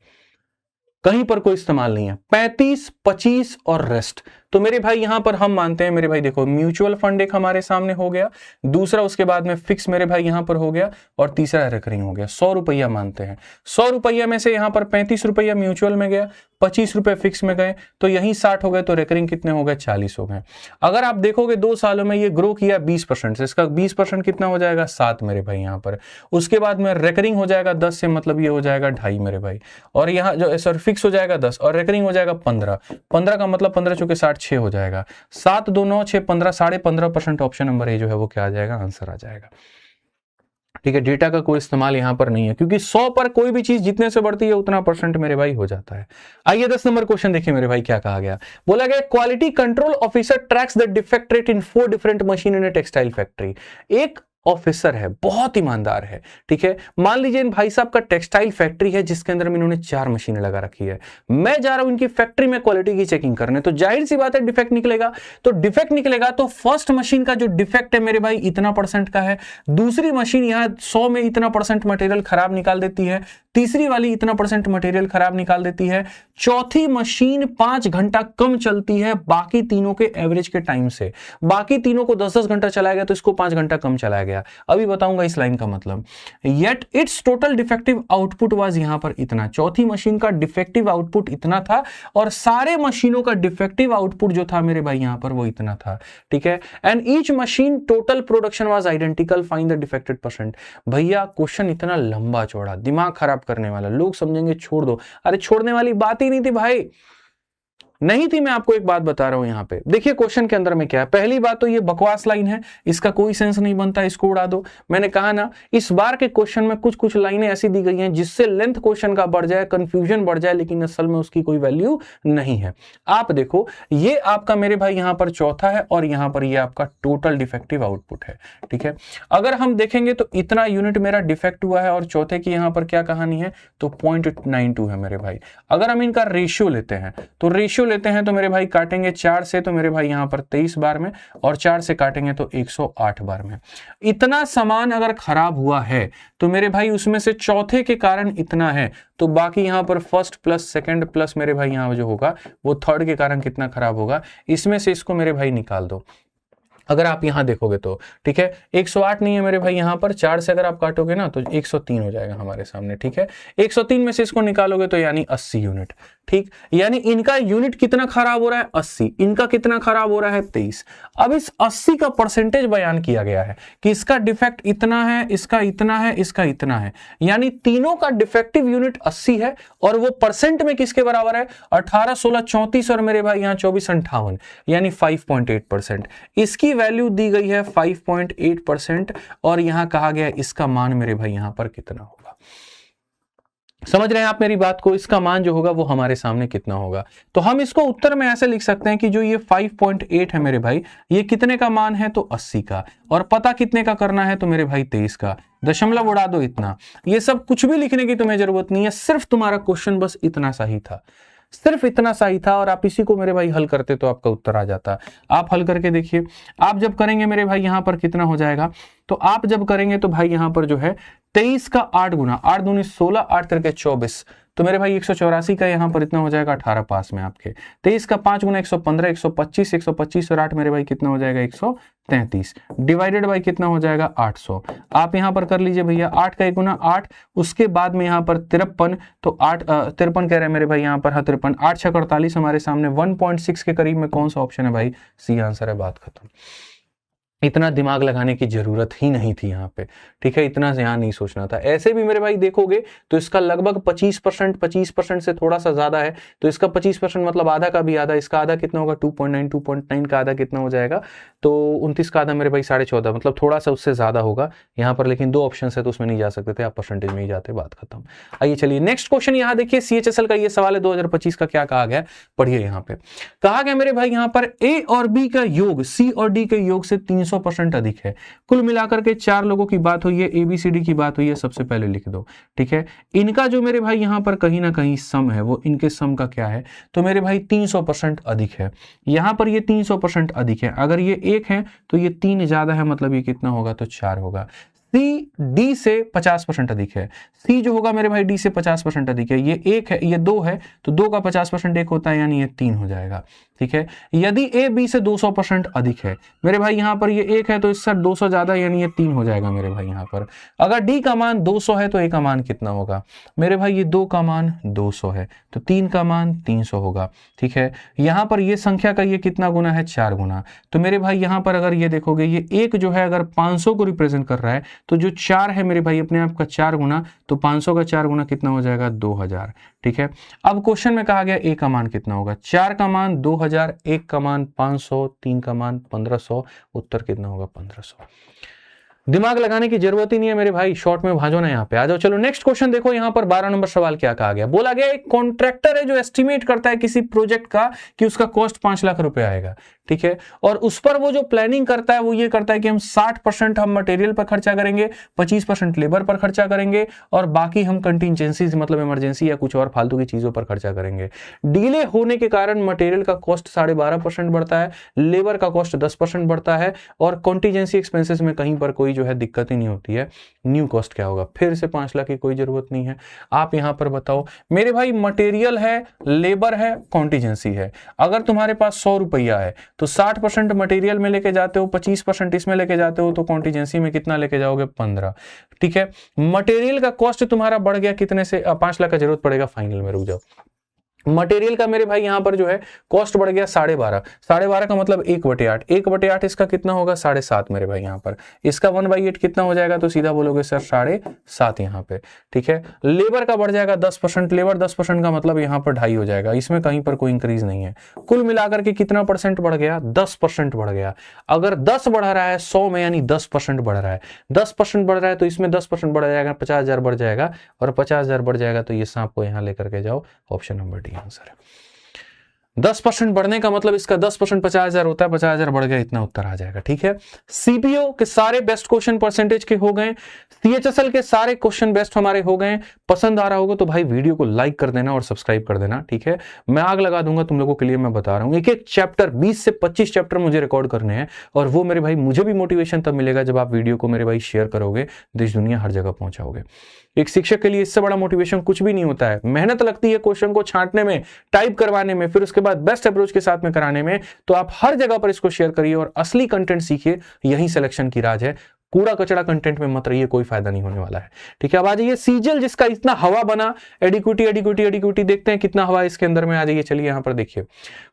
कहीं पर कोई इस्तेमाल नहीं है। 35, 25 और रेस्ट। तो मेरे भाई यहां पर हम मानते हैं मेरे भाई, देखो म्यूचुअल फंड एक हमारे सामने हो गया, दूसरा उसके बाद में फिक्स मेरे भाई यहां पर हो गया, और तीसरा रेकरिंग हो गया। 100 रुपया मानते हैं, 100 रुपया में से यहां पर 35 रुपया म्यूचुअल में गया, 25 रुपए फिक्स में गए, तो यही 60 हो गए, तो रेकरिंग कितने हो गए, 40 हो गए। अगर आप देखोगे 2 सालों में ये ग्रो किया 20% से, इसका 20% कितना हो जाएगा, 7 मेरे भाई यहां पर। उसके बाद में रेकरिंग हो जाएगा 10 से, मतलब ये हो जाएगा 2.5 मेरे भाई, और यहाँ जो सर फिक्स हो जाएगा 10 और रेकरिंग हो जाएगा 15। 15 का मतलब 15 चौके 60, 6 हो जाएगा। 7, 2, 9, 6, 15, 15.5% ऑप्शन नंबर ए जो है वो क्या आ जाएगा, आंसर आ जाएगा, ठीक है। डेटा का कोई इस्तेमाल यहां पर नहीं है, क्योंकि 100 पर कोई भी चीज जितने से बढ़ती है उतना परसेंट मेरे भाई हो जाता है। आइए 10 नंबर क्वेश्चन देखिए मेरे भाई क्या कहा गया। बोला गया quality control officer tracks the defect rate in 4 different machine in a textile factory. एक ऑफिसर है, बहुत ईमानदार है, ठीक है। मान लीजिए इन भाई साहब का टेक्सटाइल फैक्ट्री है जिसके अंदर में इन्होंने 4 मशीनें लगा रखी है। मैं जा रहा हूं इनकी फैक्ट्री में क्वालिटी की चेकिंग करने, तो जाहिर सी बात है डिफेक्ट निकलेगा। तो डिफेक्ट निकलेगा तो फर्स्ट मशीन का जो डिफेक्ट है मेरे भाई इतना % का है, दूसरी मशीन यहां 100 में इतना % मटेरियल खराब निकाल देती है, तीसरी वाली इतना % मटेरियल खराब निकाल देती है, चौथी मशीन 5 घंटा कम चलती है बाकी तीनों के एवरेज के टाइम से। बाकी तीनों को 10-10 घंटा चलाया गया तो इसको 5 घंटा कम चलाया गया। अभी बताऊंगा इस लाइन का मतलब। Yet it's total defective output was यहां पर इतना, चौथी मशीन का डिफेक्टिव आउटपुट इतना था और सारे मशीनों का डिफेक्टिव आउटपुट जो था मेरे भाई यहां पर वो इतना था, ठीक है। And each machine total production was identical, find the defected %। भैया क्वेश्चन इतना लंबा चौड़ा, दिमाग खराब करने वाला, लोग समझेंगे छोड़ दो। अरे छोड़ने वाली बात ही नहीं थी भाई, नहीं थी। मैं आपको एक बात बता रहा हूं यहां पे देखिए क्वेश्चन के अंदर में क्या है। पहली बात तो ये बकवास लाइन है, इसका कोई सेंस नहीं बनता, इसको उड़ा दो। मैंने कहा ना इस बार के क्वेश्चन में कुछ कुछ लाइनें ऐसी दी गई हैं जिससे लेंथ क्वेश्चन का बढ़ जाए, कंफ्यूजन बढ़ जाए, लेकिन असल में उसकी कोई वैल्यू नहीं है। आप देखो ये आपका मेरे भाई यहां पर चौथा है और यहां पर ये आपका टोटल डिफेक्टिव आउटपुट है, ठीक है। अगर हम देखेंगे तो इतना यूनिट मेरा डिफेक्ट हुआ है और चौथे की यहां पर क्या कहानी है तो 0.92 है मेरे भाई। अगर हम इनका रेशियो लेते हैं तो रेशियो लेते हैं तो मेरे भाई काटेंगे 4 से तो मेरे भाई यहां पर 23 बार में, और 4 से काटेंगे तो 108 बार में। इतना सामान अगर खराब हुआ है तो मेरे भाई उसमें से चौथे के कारण इतना है, तो बाकी यहां पर फर्स्ट प्लस सेकंड प्लस मेरे भाई यहां जो होगा वो थर्ड के कारण कितना खराब होगा, इसमें से इसको मेरे भाई निकाल दो। अगर आप यहां देखोगे तो ठीक है 108 नहीं है मेरे भाई यहां पर, 4 से अगर आप काटोगे ना तो 103 हो जाएगा हमारे सामने, ठीक है। 103 में से इसको निकालोगे तो यानी 80 यूनिट, ठीक। यानी इनका यूनिट कितना खराब हो रहा है 80, इनका कितना खराब हो रहा है 23। अब इस 80 का परसेंटेज बयान किया गया है कि इसका डिफेक्ट इतना है, इसका इतना है, इसका इतना है, यानी तीनों का डिफेक्टिव यूनिट 80 है और वो परसेंट में किसके बराबर है 18, 16, 34 और मेरे भाई यहां 24, 58 यानी 5.8%। इसकी वैल्यू दी गई है 5.8% और यहां कहा गया इसका मान मेरे भाई यहां पर कितना होगा। समझ रहे हैं आप मेरी बात को, इसका मान जो होगा वो हमारे सामने कितना होगा। तो हम इसको उत्तर में ऐसे लिख सकते हैं कि जो ये 5.8 है मेरे भाई ये कितने का मान है तो 80 का, और पता कितने का करना है तो मेरे भाई 23 का, दशमलव उड़ा दो इतना। ये सब कुछ भी लिखने की तुम्हें जरूरत नहीं है, सिर्फ तुम्हारा क्वेश्चन बस इतना सा ही था, सिर्फ इतना सा ही था और आप इसी को मेरे भाई हल करते तो आपका उत्तर आ जाता। आप हल करके देखिए, आप जब करेंगे मेरे भाई यहां पर कितना हो जाएगा, तो आप जब करेंगे तो भाई यहां पर जो है 23 का 8 गुना, 8 दूनी 16, 8 तिरके 24, तो मेरे भाई 184 का यहां पर इतना हो जाएगा 18 पास में आपके। 23 का 5 गुना 115, 125, 125 और 8 मेरे भाई कितना हो जाएगा 133, डिवाइडेड बाई कितना हो जाएगा 800। आप यहां पर कर लीजिए भैया 8 का 1 गुना 8, उसके बाद में यहां पर 53, तो 8 53 कह रहे हैं मेरे भाई यहां पर 53, 8 6 48 हमारे सामने 1.6 के करीब में कौन सा ऑप्शन है भाई, सी आंसर है, बात खत्म। इतना दिमाग लगाने की जरूरत ही नहीं थी यहाँ पे, ठीक है, इतना यहाँ नहीं सोचना था। ऐसे भी मेरे भाई देखोगे तो इसका लगभग 25% से थोड़ा सा ज्यादा है, तो इसका 25% मतलब आधा का भी आधा, इसका आधा कितना होगा 2.9 का आधा कितना हो जाएगा तो 29 का आधा मेरे भाई 14.5, मतलब थोड़ा सा उससे ज्यादा होगा यहाँ पर, लेकिन 2 ऑप्शन है तो उसमें नहीं जा सकते थे, आप परसेंटेज में ही जाते, बात खत्म। आइए चलिए नेक्स्ट क्वेश्चन यहाँ देखिए, CHSL का ये सवाल है 2025 का, क्या कहा गया पढ़िए। यहाँ पे कहा गया मेरे भाई यहाँ पर A और B का योग C और D के योग से 300% अधिक है। कुल मिलाकर के 4 लोगों की बात हुई है, ABCD की बात हुई है, सबसे पहले लिख दो, ठीक है। इनका जो मेरे भाई यहां पर कहीं ना कहीं सम है, वो इनके सम का क्या है तो मेरे भाई 300% अधिक है। यहां पर ये 300% अधिक है, अगर ये 1 है तो ये 3 ज्यादा है, मतलब ये कितना होगा तो 4 होगा। C D से 50% अधिक है, C जो होगा मेरे भाई D से 50% अधिक है, ये 1 है ये 2 है तो 2 का 50% 1 होता है, यानी ये 3 हो जाएगा, ठीक है। यदि A B से 200% अधिक है मेरे भाई यहां पर ये 1 है तो इससे 200 ज्यादा, यानी ये 3 हो जाएगा मेरे भाई यहां पर। अगर D का मान 200 है तो A का मान कितना होगा मेरे भाई, ये 2 का मान 200 है तो 3 का मान 300 होगा, ठीक है। यहां पर ये संख्या का ये कितना गुना है 4 गुना, तो मेरे भाई यहां पर अगर ये देखोगे ये 1 जो है अगर 500 को रिप्रेजेंट कर रहा है तो जो 4 है मेरे भाई अपने आप का 4 गुना, तो 500 का 4 गुना कितना हो जाएगा 2000, ठीक है। अब क्वेश्चन में कहा गया A का मान कितना होगा, 4 का मान 2000, 1 का मान 500, 3 का मान 1500, उत्तर कितना होगा 1500। दिमाग लगाने की जरूरत ही नहीं है मेरे भाई, शॉर्ट में भाजो ना, यहाँ पे आ जाओ। चलो नेक्स्ट क्वेश्चन देखो, यहाँ पर 12 नंबर सवाल क्या कहा गया। बोला गया एक कॉन्ट्रैक्टर है जो एस्टिमेट करता है किसी प्रोजेक्ट का कि उसका कॉस्ट 5 लाख रुपए आएगा, ठीक है, और उस पर वो जो प्लानिंग करता है वो ये करता है कि हम 60% हम मटेरियल पर खर्चा करेंगे, 25% लेबर पर खर्चा करेंगे और बाकी हम कंटिजेंसीज मतलब इमरजेंसी या कुछ और फालतू की चीजों पर खर्चा करेंगे। डिले होने के कारण मटेरियल का कॉस्ट 12.5% बढ़ता है, लेबर का कॉस्ट 10% बढ़ता है और कॉन्टिजेंसी एक्सपेंसेस में कहीं पर कोई जो है दिक्कत ही नहीं होती है। न्यू कॉस्ट क्या होगा? फिर से 5 लाख की कोई जरूरत नहीं है। आप यहां पर बताओ मेरे भाई, मटेरियल है, लेबर है, कॉन्टिजेंसी है। अगर तुम्हारे पास 100 रुपया है तो 60% मटेरियल में लेके जाते हो, 25% इसमें लेके जाते हो, तो कॉन्टिजेंसी में कितना लेके जाओगे? 15। ठीक है, मटेरियल का कॉस्ट तुम्हारा बढ़ गया कितने से? 5 लाख का जरूरत पड़ेगा फाइनल में, रुक जाओ। मटेरियल का मेरे भाई यहां पर जो है कॉस्ट बढ़ गया 12.5, 12.5 का मतलब 1/8, 1/8 इसका कितना होगा? 7.5 मेरे भाई यहां पर। इसका 1/8 कितना हो जाएगा? तो सीधा बोलोगे सर 7.5 यहां पे, ठीक है। लेबर का बढ़ जाएगा 10%, लेबर 10% का मतलब यहां पर 2.5 हो जाएगा, इसमें कहीं पर कोई इंक्रीज नहीं है। कुल मिलाकर के कितना परसेंट बढ़ गया? 10% बढ़ गया। अगर 10 बढ़ रहा है 100 में यानी 10% बढ़ रहा है, 10% बढ़ रहा है तो इसमें 10% बढ़ जाएगा, 50,000 बढ़ जाएगा, और 50,000 बढ़ जाएगा तो ये सांप को यहां लेकर के जाओ, ऑप्शन नंबर डी आंसर है। 10% बढ़ने का मतलब इसका 10% 50,000 होता है, 50,000 बढ़ गया, इतना उत्तर आ जाएगा, ठीक है। सीपीओ के सारे बेस्ट क्वेश्चन परसेंटेज के हो गए, सीएचएसएल के सारे क्वेश्चन बेस्ट हमारे हो गए। पसंद आ रहा होगा तो भाई वीडियो को लाइक कर देना और सब्सक्राइब कर देना, ठीक है। मैं आग लगा दूंगा तुम लोगों के लिए, मैं बता रहा हूं। एक एक चैप्टर 20 से 25 चैप्टर मुझे रिकॉर्ड करने हैं, और वो मेरे भाई मुझे भी मोटिवेशन तब मिलेगा जब आप वीडियो को मेरे भाई शेयर करोगे, देश दुनिया हर जगह पहुंचाओगे। एक शिक्षक के लिए इससे बड़ा मोटिवेशन कुछ भी नहीं होता है। मेहनत लगती है क्वेश्चन को छांटने में, टाइप करवाने में, फिर उसके बाद बेस्ट अप्रोच के साथ में कराने में। तो आप हर जगह पर इसको शेयर करिए और असली कंटेंट सीखिए, यही सिलेक्शन की राज है। कूड़ा कचड़ा कंटेंट में मत रहिए, कोई फायदा नहीं होने वाला है, ठीक है। अब आ जाइए सीजल, जिसका इतना हवा बना, एडिक्विटी एडिक्विटी एडिक्विटी, देखते हैं कितना हवा इसके अंदर में। आ जाइए, चलिए यहां पर देखिए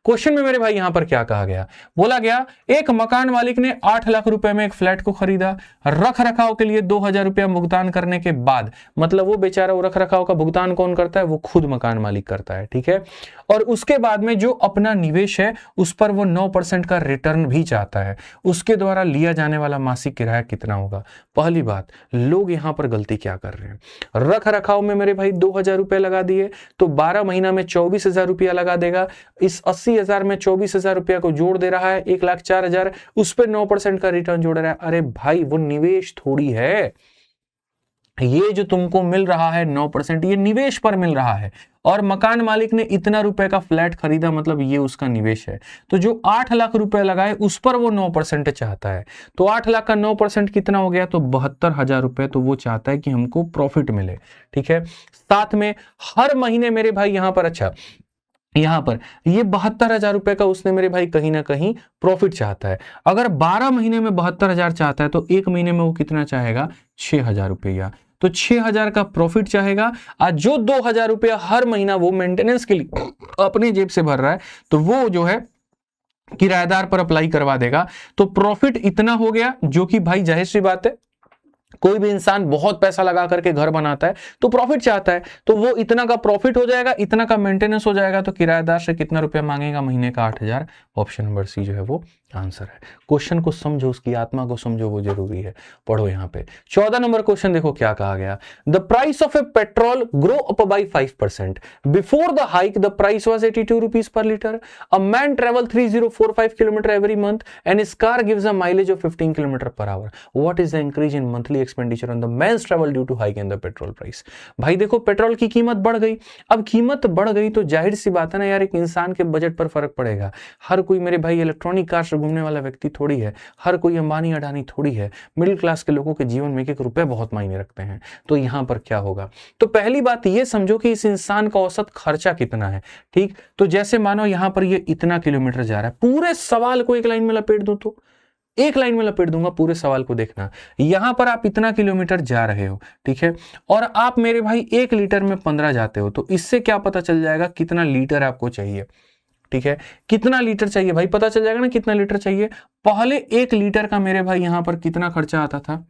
क्वेश्चन में मेरे भाई यहां पर क्या कहा गया। बोला गया एक मकान मालिक ने 8 लाख रुपए में एक फ्लैट को खरीदा, रख रखाव के लिए 2,000 रुपया भुगतान करने के बाद, मतलब वो बेचारा, वो रख रखाव का भुगतान कौन करता है? वो खुद मकान मालिक करता है, ठीक है। और उसके बाद में जो अपना निवेश है उस पर वो 9% का रिटर्न भी चाहता है। उसके द्वारा लिया जाने वाला मासिक किराया कितना होगा? पहली बात, लोग यहां पर गलती क्या कर रहे हैं? रख रखाव में मेरे भाई 2,000 रुपए लगा दिए तो 12 महीना में 24,000 रुपया लगा देगा। इस 80,000 में 24,000 रुपया को जोड़ दे रहा है, 1,04,000, उस पर 9% का रिटर्न जोड़ रहा है। अरे भाई, वो निवेश थोड़ी है। ये जो तुमको मिल रहा है 9%, ये निवेश पर मिल रहा है। और मकान मालिक ने इतना रुपए का फ्लैट खरीदा, मतलब ये उसका निवेश है। तो जो 8 लाख रुपए लगाए उस पर वो 9% चाहता है। तो 8 लाख का 9% कितना हो गया? तो 72,000 रुपए। तो वो चाहता है कि हमको प्रॉफिट मिले, ठीक है। साथ में हर महीने मेरे भाई यहां पर, अच्छा यहां पर ये 72,000 रुपए का उसने मेरे भाई कहीं ना कहीं प्रॉफिट चाहता है। अगर 12 महीने में 72,000 चाहता है तो एक महीने में वो कितना चाहेगा? 6,000 रुपया। तो 6,000 का प्रॉफिट चाहेगा। आज जो 2,000 रुपया हर महीना वो मेंटेनेंस के लिए अपनी जेब से भर रहा है, तो वो जो है किराएदार पर अप्लाई करवा देगा। तो प्रॉफिट इतना हो गया, जो कि भाई जाहिर सी बात है, कोई भी इंसान बहुत पैसा लगा करके घर बनाता है तो प्रॉफिट चाहता है। तो वो इतना का प्रॉफिट हो जाएगा, इतना का मेंटेनेंस हो जाएगा। तो किराएदार से कितना रुपया मांगेगा? महीने का 8,000। ऑप्शन नंबर सी जो है वो आंसर है। क्वेश्चन को समझो, उसकी आत्मा को समझो, वो जरूरी है। पढ़ो यहां पे 14 नंबर क्वेश्चन देखो क्या कहा गया। The price of a petrol grow up by 5%। Before the hike the price was 82 rupees per litre. A man travel 3045 kilometre every month and his car gives a mileage of 15 kilometre per hour. What is the increase in monthly expenditure on the man's travel due to hike in the petrol price. भाई देखो, पेट्रोल की कीमत बढ़ गई। अब कीमत बढ़ गई तो जाहिर सी बात है ना यार, एक इंसान के बजट पर फर्क पड़ेगा। हर कोई मेरे भाई इलेक्ट्रॉनिक कार से घूमने वाला व्यक्ति थोड़ी है, हर कोई अंबानी अडानी थोड़ी है। मिडिल क्लास के लोगों के जीवन में एक रुपए बहुत मायने रखते हैं। तो यहां पर क्या होगा? तो पहली बात ये समझो कि इस इंसान का औसत खर्चा कितना है, ठीक। तो जैसे मानो यहां पर ये इतना किलोमीटर जा रहा है, पूरे सवाल को एक लाइन में लपेट दूं तो एक लाइन में लपेट दूंगा, पूरे सवाल को देखना। यहां पर आप इतना किलोमीटर जा रहे हो, ठीक है, और आप मेरे भाई 1 लीटर में 15 जाते हो। तो इससे क्या पता चल जाएगा कितना लीटर आपको चाहिए, ठीक है। कितना लीटर चाहिए भाई, पता चल जाएगा ना कितना लीटर चाहिए। पहले 1 लीटर का मेरे भाई यहां पर कितना खर्चा आता था,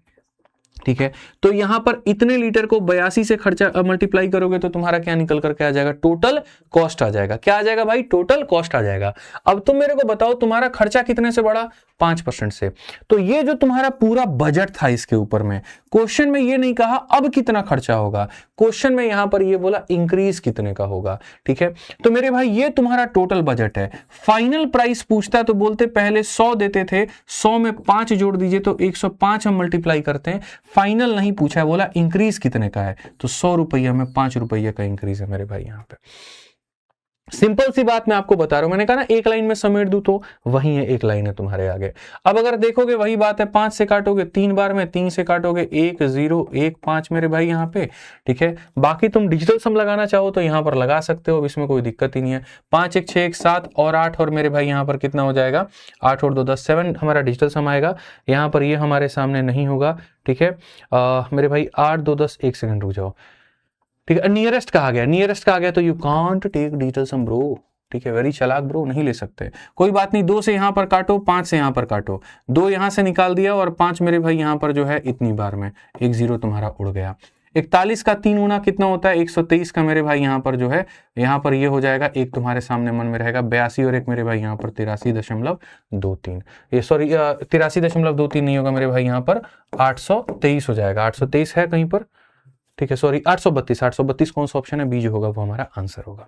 ठीक है। तो यहां पर इतने लीटर को 82 से खर्चा मल्टीप्लाई करोगे तो तुम्हारा क्या निकल करके आ जाएगा? टोटल कॉस्ट आ जाएगा। क्या आ जाएगा भाई? टोटल कॉस्ट आ जाएगा। अब तुम मेरे को बताओ, तुम्हारा खर्चा कितने से बढ़ा? 5% से। तो ये जो तुम्हारा पूरा बजट था इसके ऊपर में, क्वेश्चन में ये नहीं कहा अब कितना खर्चा होगा, क्वेश्चन में यहां पर ये बोला इंक्रीज कितने का होगा। ठीक है, तो मेरे भाई ये तुम्हारा टोटल बजट है। फाइनल प्राइस पूछता तो बोलते पहले 100 देते थे, 100 में 5 जोड़ दीजिए तो 105 हम मल्टीप्लाई करते हैं। फाइनल नहीं पूछा है, बोला इंक्रीज कितने का है, तो 100 रुपया में 5 रुपये का इंक्रीज है मेरे भाई यहां पे। सिंपल सी बात मैं आपको बता रहा हूं, मैंने कहा ना एक लाइन में समेट दूं, तो वही है, एक लाइन है तुम्हारे आगे। अब अगर देखोगे वही बात है, 5 से काटोगे 3 बार में, 3 से काटोगे 1 0 1 5 मेरे भाई यहाँ पे। ठीक है, बाकी तुम डिजिटल सम लगाना चाहो तो यहाँ पर लगा सकते हो, अब इसमें कोई दिक्कत ही नहीं है। 5 1 6 1 7 और 8 और मेरे भाई यहाँ पर कितना हो जाएगा, 8 और 2 10, 7 हमारा डिजिटल सम आएगा। यहाँ पर ये हमारे सामने नहीं होगा। ठीक है, मेरे भाई 8 2 10, 1 सेकंड रुक जाओ। ठीक है, नियरेस्ट कहा गया, नियरेस्ट कहा गया तो you can't take digital sum bro. ठीक है, वेरी चालाक ब्रो, नहीं ले सकते, कोई बात नहीं। 2 से यहां पर काटो, 5 से यहां पर काटो, 2 यहां से निकाल दिया और 5 मेरे भाई यहां पर जो है इतनी बार में 1 0 तुम्हारा उड़ गया। 41 का 3 गुना कितना होता है, 123 का मेरे भाई यहाँ पर जो है, यहाँ पर ये हो जाएगा, एक तुम्हारे सामने मन में रहेगा 82 और एक मेरे भाई यहाँ पर 83.23, ये सॉरी 83.23 नहीं होगा मेरे भाई यहाँ पर 823 हो जाएगा, 823 है कहीं पर। ठीक है, सॉरी 832 कौन सा ऑप्शन है, बी जो होगा वो हमारा आंसर होगा।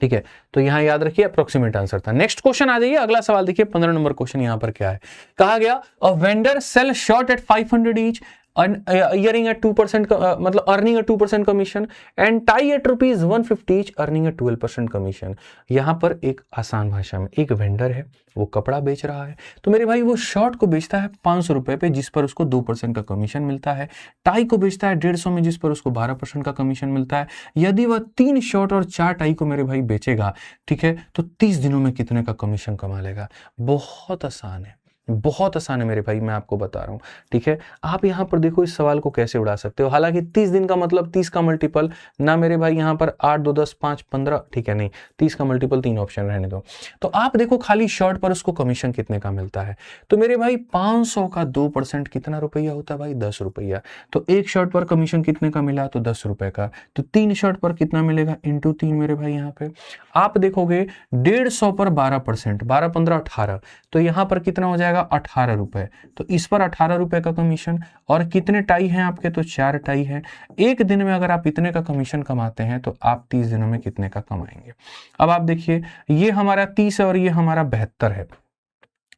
ठीक है, तो यहां याद रखिए अप्रोक्सीमेट आंसर था। नेक्स्ट क्वेश्चन आ जाइए, अगला सवाल देखिए, 15 नंबर क्वेश्चन यहां पर क्या है, कहा गया a vendor sell short at 500 each, earning at 2% मतलब earning at 2% commission, and tie at ₹150 each, earning at 12% commission. यहां पर एक आसान भाषा में, एक वेंडर है, वो कपड़ा बेच रहा है, तो मेरे भाई वो शर्ट को बेचता है 500 रुपए पे, जिस पर उसको 2% का कमीशन मिलता है। टाई को बेचता है 150 में, जिस पर उसको 12% का कमीशन मिलता है। यदि वह 3 शर्ट और 4 टाई को मेरे भाई बेचेगा, ठीक है, तो 30 दिनों में कितने का कमीशन कमा लेगा। बहुत आसान है, बहुत आसान है मेरे भाई, मैं आपको बता रहा हूं। ठीक है, आप यहां पर देखो इस सवाल को कैसे उड़ा सकते हो। हालांकि 30 दिन का मतलब 30 का मल्टीपल ना मेरे भाई यहां पर 8 2 10 5 15, ठीक है, नहीं 30 का मल्टीपल 3 ऑप्शन रहने दो। तो आप देखो खाली शर्ट पर उसको कमीशन कितने का मिलता है, तो मेरे भाई 500 का 2% कितना रुपया होता है भाई, 10 रुपया। तो एक शर्ट पर कमीशन कितने का मिला, तो 10 रुपए का। तो 3 शर्ट पर कितना मिलेगा, इंटू 3 मेरे भाई। यहाँ पे आप देखोगे 150 पर 12%, 12 15 18, तो यहां पर कितना हो जाएगा 18 रुपए। तो इस पर 18 रुपए का कमीशन। और कितने टाई हैं आपके, तो 4 टाई हैं। एक दिन में अगर आप इतने का कमीशन कमाते हैं तो आप 30 दिनों में कितने का कमाएंगे। अब आप देखिए, ये हमारा 30 है और ये हमारा 72 है।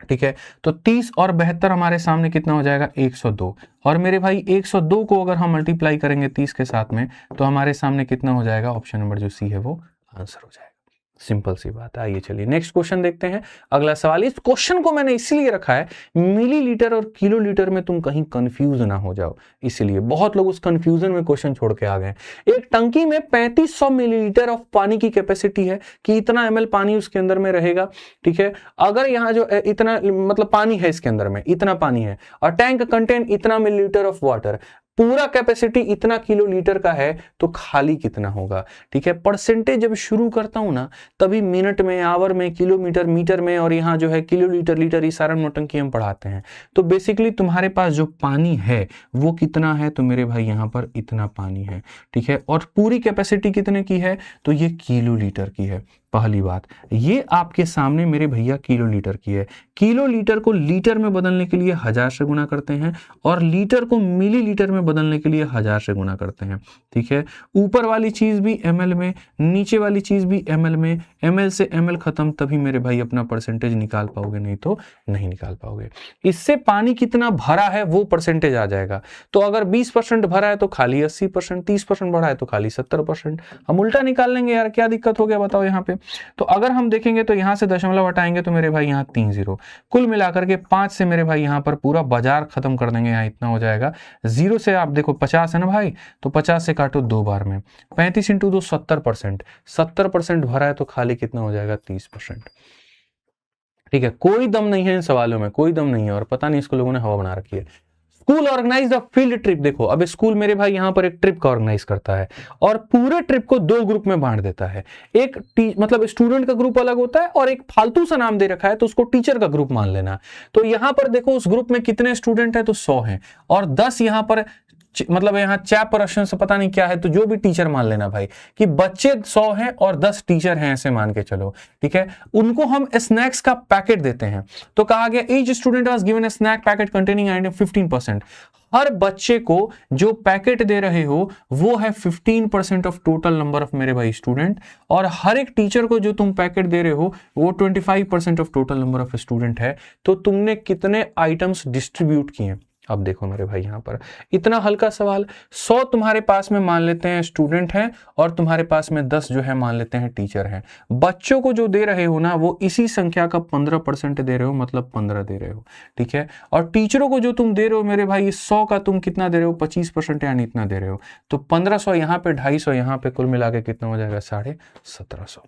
ठीक है, तो 30 और 72 हमारे सामने कितना हो जाएगा, 102। और मेरे भाई 102 को अगर हम मल्टीप्लाई करेंगे 30 के साथ में, तो हमारे सामने कितना हो जाएगा, ऑप्शन नंबर जो सी है वो आंसर हो जाएगा। सिंपल सी बात है। आइए चलिए नेक्स्ट क्वेश्चन देखते हैं। अगला सवाल, इस क्वेश्चन को मैंने इसलिए रखा है, मिलीलीटर और किलोलीटर में तुम कहीं कंफ्यूज ना हो जाओ, इसलिए बहुत लोग उस कंफ्यूजन में क्वेश्चन छोड़ के आ गए। एक टंकी में 3500 मिलीलीटर ऑफ पानी की कैपेसिटी है कि इतना ml पानी उसके अंदर में रहेगा। ठीक है, अगर यहाँ जो इतना मतलब पानी है इसके अंदर में, इतना पानी है, और टैंक कंटेन इतना मिलीलीटर ऑफ वाटर, पूरा कैपेसिटी इतना किलोलीटर का है, तो खाली कितना होगा। ठीक है, परसेंटेज जब शुरू करता हूं ना, तभी मिनट में, आवर में, किलोमीटर, मीटर में, और यहाँ जो है किलोलीटर, लीटर, ये सारा नोटंकी हम पढ़ाते हैं। तो बेसिकली तुम्हारे पास जो पानी है वो कितना है, तो मेरे भाई यहाँ पर इतना पानी है। ठीक है, और पूरी कैपेसिटी कितने की है, तो ये किलोलीटर की है। पहली बात, ये आपके सामने मेरे भैया किलोलीटर की है। किलोलीटर को लीटर में बदलने के लिए 1000 से गुना करते हैं, और लीटर को मिलीलीटर में बदलने के लिए 1000 से गुना करते हैं। ठीक है, ऊपर वाली चीज भी ml में, नीचे वाली चीज भी ml में, ml से ml खत्म, तभी मेरे भाई अपना परसेंटेज निकाल पाओगे, नहीं तो नहीं निकाल पाओगे। इससे पानी कितना भरा है वो परसेंटेज आ जाएगा। तो अगर 20% भरा है तो खाली 80%, 30% भरा है तो खाली 70%। हम उल्टा निकाल लेंगे यार, क्या दिक्कत हो गया बताओ यहाँ पे। तो अगर हम देखेंगे तो यहां से दशमलव हटाएंगे तो मेरे भाई यहाँ 3 0, कुल मिलाकर के 5 से मेरे भाई यहाँ पर पूरा बाजार खत्म कर देंगे। यहाँ इतना हो जाएगा। 0 से आप देखो 50 है ना भाई, तो 50 से काटो 2 बार में, 35 × 2 70%, 70% भरा है तो खाली कितना हो जाएगा, 30%। ठीक है, कोई दम नहीं है इन सवालों में, कोई दम नहीं है, और पता नहीं इसको लोगों ने हवा बना रखी है। School organise the field trip. देखो अब स्कूल मेरे भाई यहाँ पर एक ट्रिप का ऑर्गेनाइज करता है, और पूरे ट्रिप को 2 ग्रुप में बांट देता है। एक मतलब स्टूडेंट का ग्रुप अलग होता है, और एक फालतू सा नाम दे रखा है, तो उसको टीचर का ग्रुप मान लेना। तो यहाँ पर देखो उस ग्रुप में कितने स्टूडेंट है, तो 100 हैं, और 10 यहाँ पर मतलब यहाँ चैप प्रश्न से पता नहीं क्या है, तो जो भी टीचर मान लेना भाई कि बच्चे 100 हैं और 10 टीचर हैं, ऐसे मान के चलो, ठीक है। उनको हम स्नैक्स का पैकेट देते हैं, तो कहा गया each student was given a snack packet containing item 15%। हर बच्चे को जो पैकेट दे रहे हो वो है 15% ऑफ टोटल नंबर ऑफ मेरे भाई स्टूडेंट, और हर एक टीचर को जो तुम पैकेट दे रहे हो वो 25% of total number of student है। तो तुमने कितने आइटम्स डिस्ट्रीब्यूट किए? अब देखो मेरे भाई यहां पर इतना हल्का सवाल, 100 तुम्हारे पास में मान लेते हैं स्टूडेंट हैं और तुम्हारे पास में 10 जो है मान लेते हैं टीचर हैं। बच्चों को जो दे रहे हो ना वो इसी संख्या का 15% दे रहे हो, मतलब 15 दे रहे हो, ठीक है। और टीचरों को जो तुम दे रहे हो मेरे भाई 100 का तुम कितना दे रहे हो? 25%, यानी इतना दे रहे हो। तो 1500 यहाँ पे, 250 यहाँ पे, कुल मिला के कितना हो जाएगा? 1750।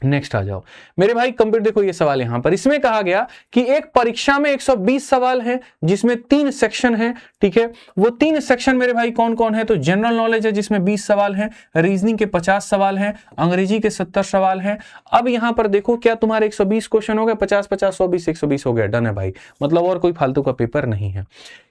नेक्स्ट आ जाओ मेरे भाई, कंप्लीट देखो ये सवाल यहां पर, इसमें कहा गया कि एक परीक्षा में 120 सवाल हैं जिसमें 3 सेक्शन हैं, ठीक है। वो 3 सेक्शन मेरे भाई कौन कौन है? तो जनरल नॉलेज है जिसमें 20 सवाल हैं, रीजनिंग के 50 सवाल हैं, अंग्रेजी के 70 सवाल हैं। अब यहां पर देखो क्या तुम्हारे 120 क्वेश्चन हो गए? 50 50 120 120 हो गया, डन है भाई, मतलब और कोई फालतू का पेपर नहीं है।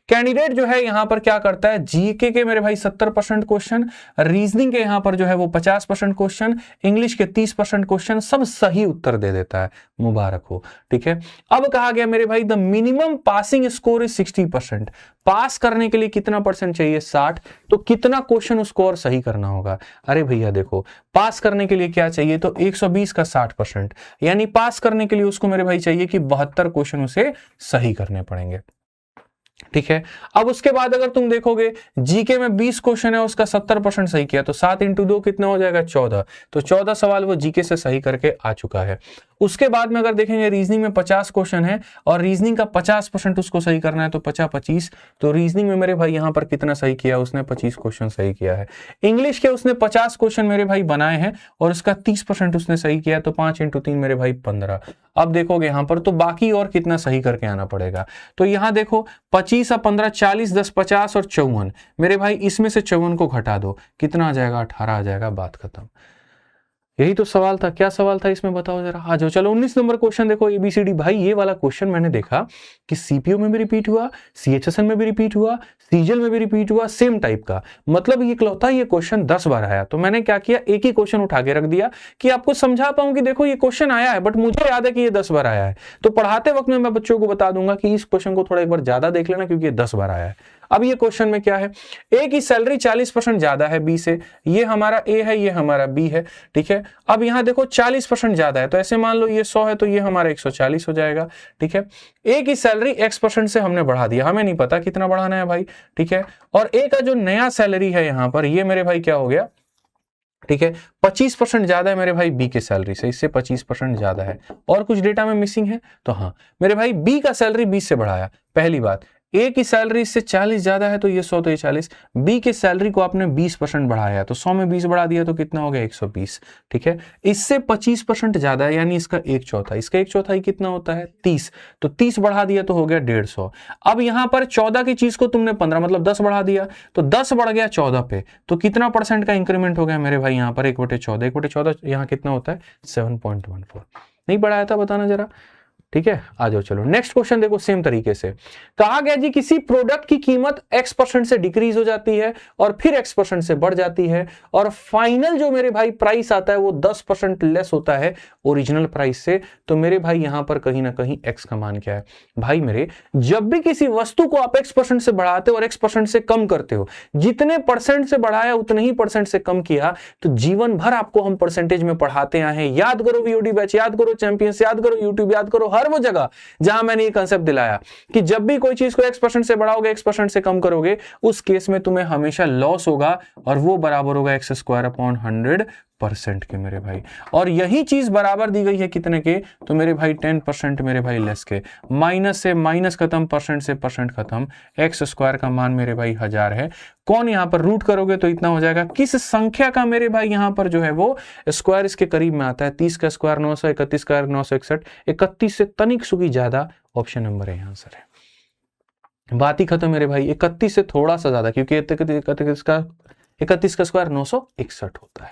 कैंडिडेट जो है यहां पर क्या करता है? जीके के मेरे भाई 70% क्वेश्चन, रीजनिंग के यहां पर जो है वो 50% क्वेश्चन, इंग्लिश के 30% क्वेश्चन, सब सही उत्तर दे देता है, मुबारक हो, ठीक है। अब कहा गया मेरे भाई the minimum passing score is 60%। पास करने के लिए कितना परसेंट चाहिए? 60। तो कितना क्वेश्चन उसको और सही करना होगा? अरे भैया देखो, पास करने के लिए क्या चाहिए? तो 120 का 60%, यानी पास करने के लिए उसको मेरे भाई चाहिए कि 72 क्वेश्चन उसे सही करने पड़ेंगे, ठीक है। अब उसके बाद अगर तुम देखोगे जीके में 20 क्वेश्चन है, उसका 70% सही किया, तो 7 × 2 कितना हो जाएगा? 14। तो 14 सवाल वो जीके से सही करके आ चुका है। उसके बाद में अगर देखेंगे रीजनिंग में 50 क्वेश्चन है और रीजनिंग का 50% उसको सही करना है, तो 50 25। तो रीजनिंग में मेरे भाई यहां पर कितना सही किया? उसने 25 क्वेश्चन सही किया है। इंग्लिश के उसने 50 क्वेश्चन मेरे भाई बनाए हैं और उसका 30% उसने सही किया, तो 5 × 3 मेरे भाई 15। अब देखोगे यहां पर तो बाकी और कितना सही करके आना पड़ेगा। तो यहां देखो 25 और 15 40, 10 50 और 54 मेरे भाई, इसमें से 54 को घटा दो, कितना आ जाएगा? 18 आ जाएगा, बात खत्म। यही तो सवाल था। क्या सवाल था इसमें बताओ जरा, आ जाओ। चलो 19 नंबर क्वेश्चन देखो, ABCD। भाई ये वाला क्वेश्चन मैंने देखा कि सीपीयू में भी रिपीट हुआ, CHSL में भी रिपीट हुआ, सीजीएल में भी रिपीट हुआ, सेम टाइप का, मतलब ये इकलौता ये क्वेश्चन 10 बार आया। तो मैंने क्या किया, एक ही क्वेश्चन उठा के रख दिया कि आपको समझा पाऊं कि देखो ये क्वेश्चन आया है, बट मुझे याद है कि ये 10 बार आया है। तो पढ़ाते वक्त में मैं बच्चों को बता दूंगा कि इस क्वेश्चन को थोड़ा एक बार ज्यादा देख लेना क्योंकि ये 10 बार आया है। अब ये क्वेश्चन में क्या है, ए की सैलरी 40% ज्यादा है बी से, ये हमारा ए है, ये हमारा बी है, ठीक है। अब यहां देखो 40% ज्यादा है, तो ऐसे मान लो ये 100 है तो ये हमारा 140 हो जाएगा, ठीक है। ए की सैलरी X% से हमने बढ़ा दिया, हमें नहीं पता कितना बढ़ाना है भाई, ठीक है। और ए का जो नया सैलरी है यहां पर, ये मेरे भाई क्या हो गया, ठीक है, 25% ज्यादा है मेरे भाई बी के सैलरी से, इससे 25% ज्यादा है। और कुछ डेटा में मिसिंग है, तो हाँ मेरे भाई बी का सैलरी 20 से बढ़ाया, पहली बात। ए की सैलरी इससे 40 ज्यादा है तो ये 100 तो ये 40, बी के सैलरी को आपने 20% बढ़ाया, तो 100 में 20 बढ़ा दिया तो कितना हो गया? 120, ठीक है। इससे 25% ज्यादा है, यानी इसका 1/4, इसका 1/4 कितना होता है? 30, तो 30 बढ़ा दिया तो हो गया 150। अब यहां पर 14 की चीज को तुमने 15 मतलब 10 बढ़ा दिया, तो 10 बढ़ गया 14 पे, तो कितना % का इंक्रीमेंट हो गया मेरे भाई यहाँ पर? 1/14, 1/14 यहाँ कितना होता है? 7.14। नहीं बढ़ाया था, बताना जरा, ठीक है। आ जाओ चलो नेक्स्ट क्वेश्चन देखो, सेम तरीके से कहा गया जी किसी प्रोडक्ट की कीमत X% से डिक्रीज हो जाती है और फिर X% से बढ़ जाती है और फाइनल जो मेरे भाई प्राइस आता है वो 10% लेस होता है ओरिजिनल प्राइस से। तो मेरे भाई यहां पर कहीं ना कहीं X का मान क्या है? भाई मेरे, जब भी किसी वस्तु को आप X% से बढ़ाते हो और X% से कम करते हो, जितने % से बढ़ाया उतने ही % से कम किया, तो जीवन भर आपको हम परसेंटेज में पढ़ाते आए हैं। याद करो VOD बैच, याद करो चैंपियंस, याद करो यूट्यूब, याद करो हर वो जगह जहां मैंने ये कंसेप्ट दिलाया कि जब भी कोई चीज को X% से बढ़ाओगे, X% से कम करोगे, उस केस में तुम्हें हमेशा लॉस होगा और वो बराबर होगा X² / 100% के मेरे भाई। और यही चीज बराबर दी गई है कितने के? तो मेरे भाई 10% मेरे भाई लेस के। माइनस से माइनस खत्म, % से % खत्म। X² का मान मेरे भाई 1000 है। कौन यहां पर रूट करोगे तो इतना हो जाएगा। किस संख्या का मेरे भाई यहां पर जो है वो स्क्वायर इसके करीब में आता है? 30 का स्क्वायर 900, 31 का 961, 31 से तनिक सुगी ज्यादा, ऑप्शन नंबर है आंसर है। बात ही खत्म मेरे भाई। 31 से थोड़ा सा ज्यादा, क्योंकि 31 का स्क्वायर 961 होता है।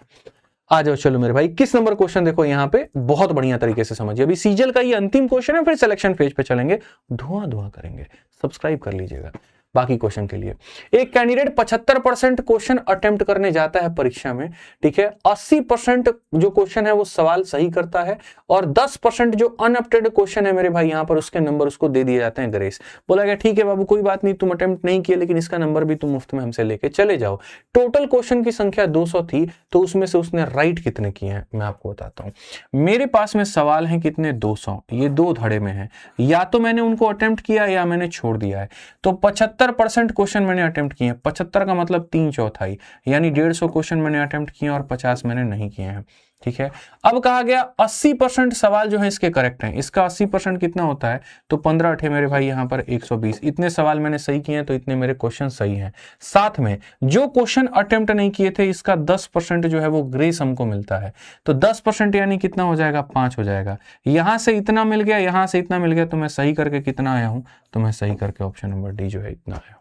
आ जाओ चलो मेरे भाई, किस नंबर क्वेश्चन देखो यहाँ पे, बहुत बढ़िया तरीके से समझिए। अभी सीजीएल का ये अंतिम क्वेश्चन है, फिर सिलेक्शन पेज पे चलेंगे, धुआं करेंगे। सब्सक्राइब कर लीजिएगा। बाकी क्वेश्चन के लिए। एक कैंडिडेट 75% क्वेश्चन अटेम्प्ट करने जाता है परीक्षा में, ठीक है, 80% जो क्वेश्चन है वो सवाल सही करता है और 10% जो अनअटेम्प्टेड क्वेश्चन है मेरे भाई यहाँ पर उसके नंबर उसको दे दिए जाते हैं ग्रेस। बोला गया ठीक है बाबू कोई बात नहीं, तुम अटेम्प्ट नहीं किए लेकिन इसका नंबर भी तुम मुफ्त में हमसे लेके चले जाओ। टोटल क्वेश्चन की संख्या 200 थी, तो उसमें से उसने राइट कितने किए हैं मैं आपको बताता हूं। मेरे पास में सवाल हैं कितने, 200, ये 2 धड़े में है, या तो मैंने उनको अटेम्प्ट किया या मैंने छोड़ दिया है। तो 75% क्वेश्चन मैंने अटेम्प्ट किए हैं, 75 का मतलब 3/4, यानी 150 क्वेश्चन मैंने अटेम्प्ट किए और 50 मैंने नहीं किए हैं, ठीक है। अब कहा गया 80% सवाल जो है इसके करेक्ट हैं, इसका 80% कितना होता है, तो 15 अठे मेरे भाई यहाँ पर 120, इतने सवाल मैंने सही किए हैं तो इतने मेरे क्वेश्चन सही हैं। साथ में जो क्वेश्चन अटेम्प्ट नहीं किए थे इसका 10% जो है वो ग्रेस हमको मिलता है, तो 10% यानी कितना हो जाएगा, 5 हो जाएगा। यहां से इतना मिल गया, यहां से इतना मिल गया, तो मैं सही करके कितना आया हूं, तो मैं सही करके ऑप्शन नंबर डी जो है इतना आया।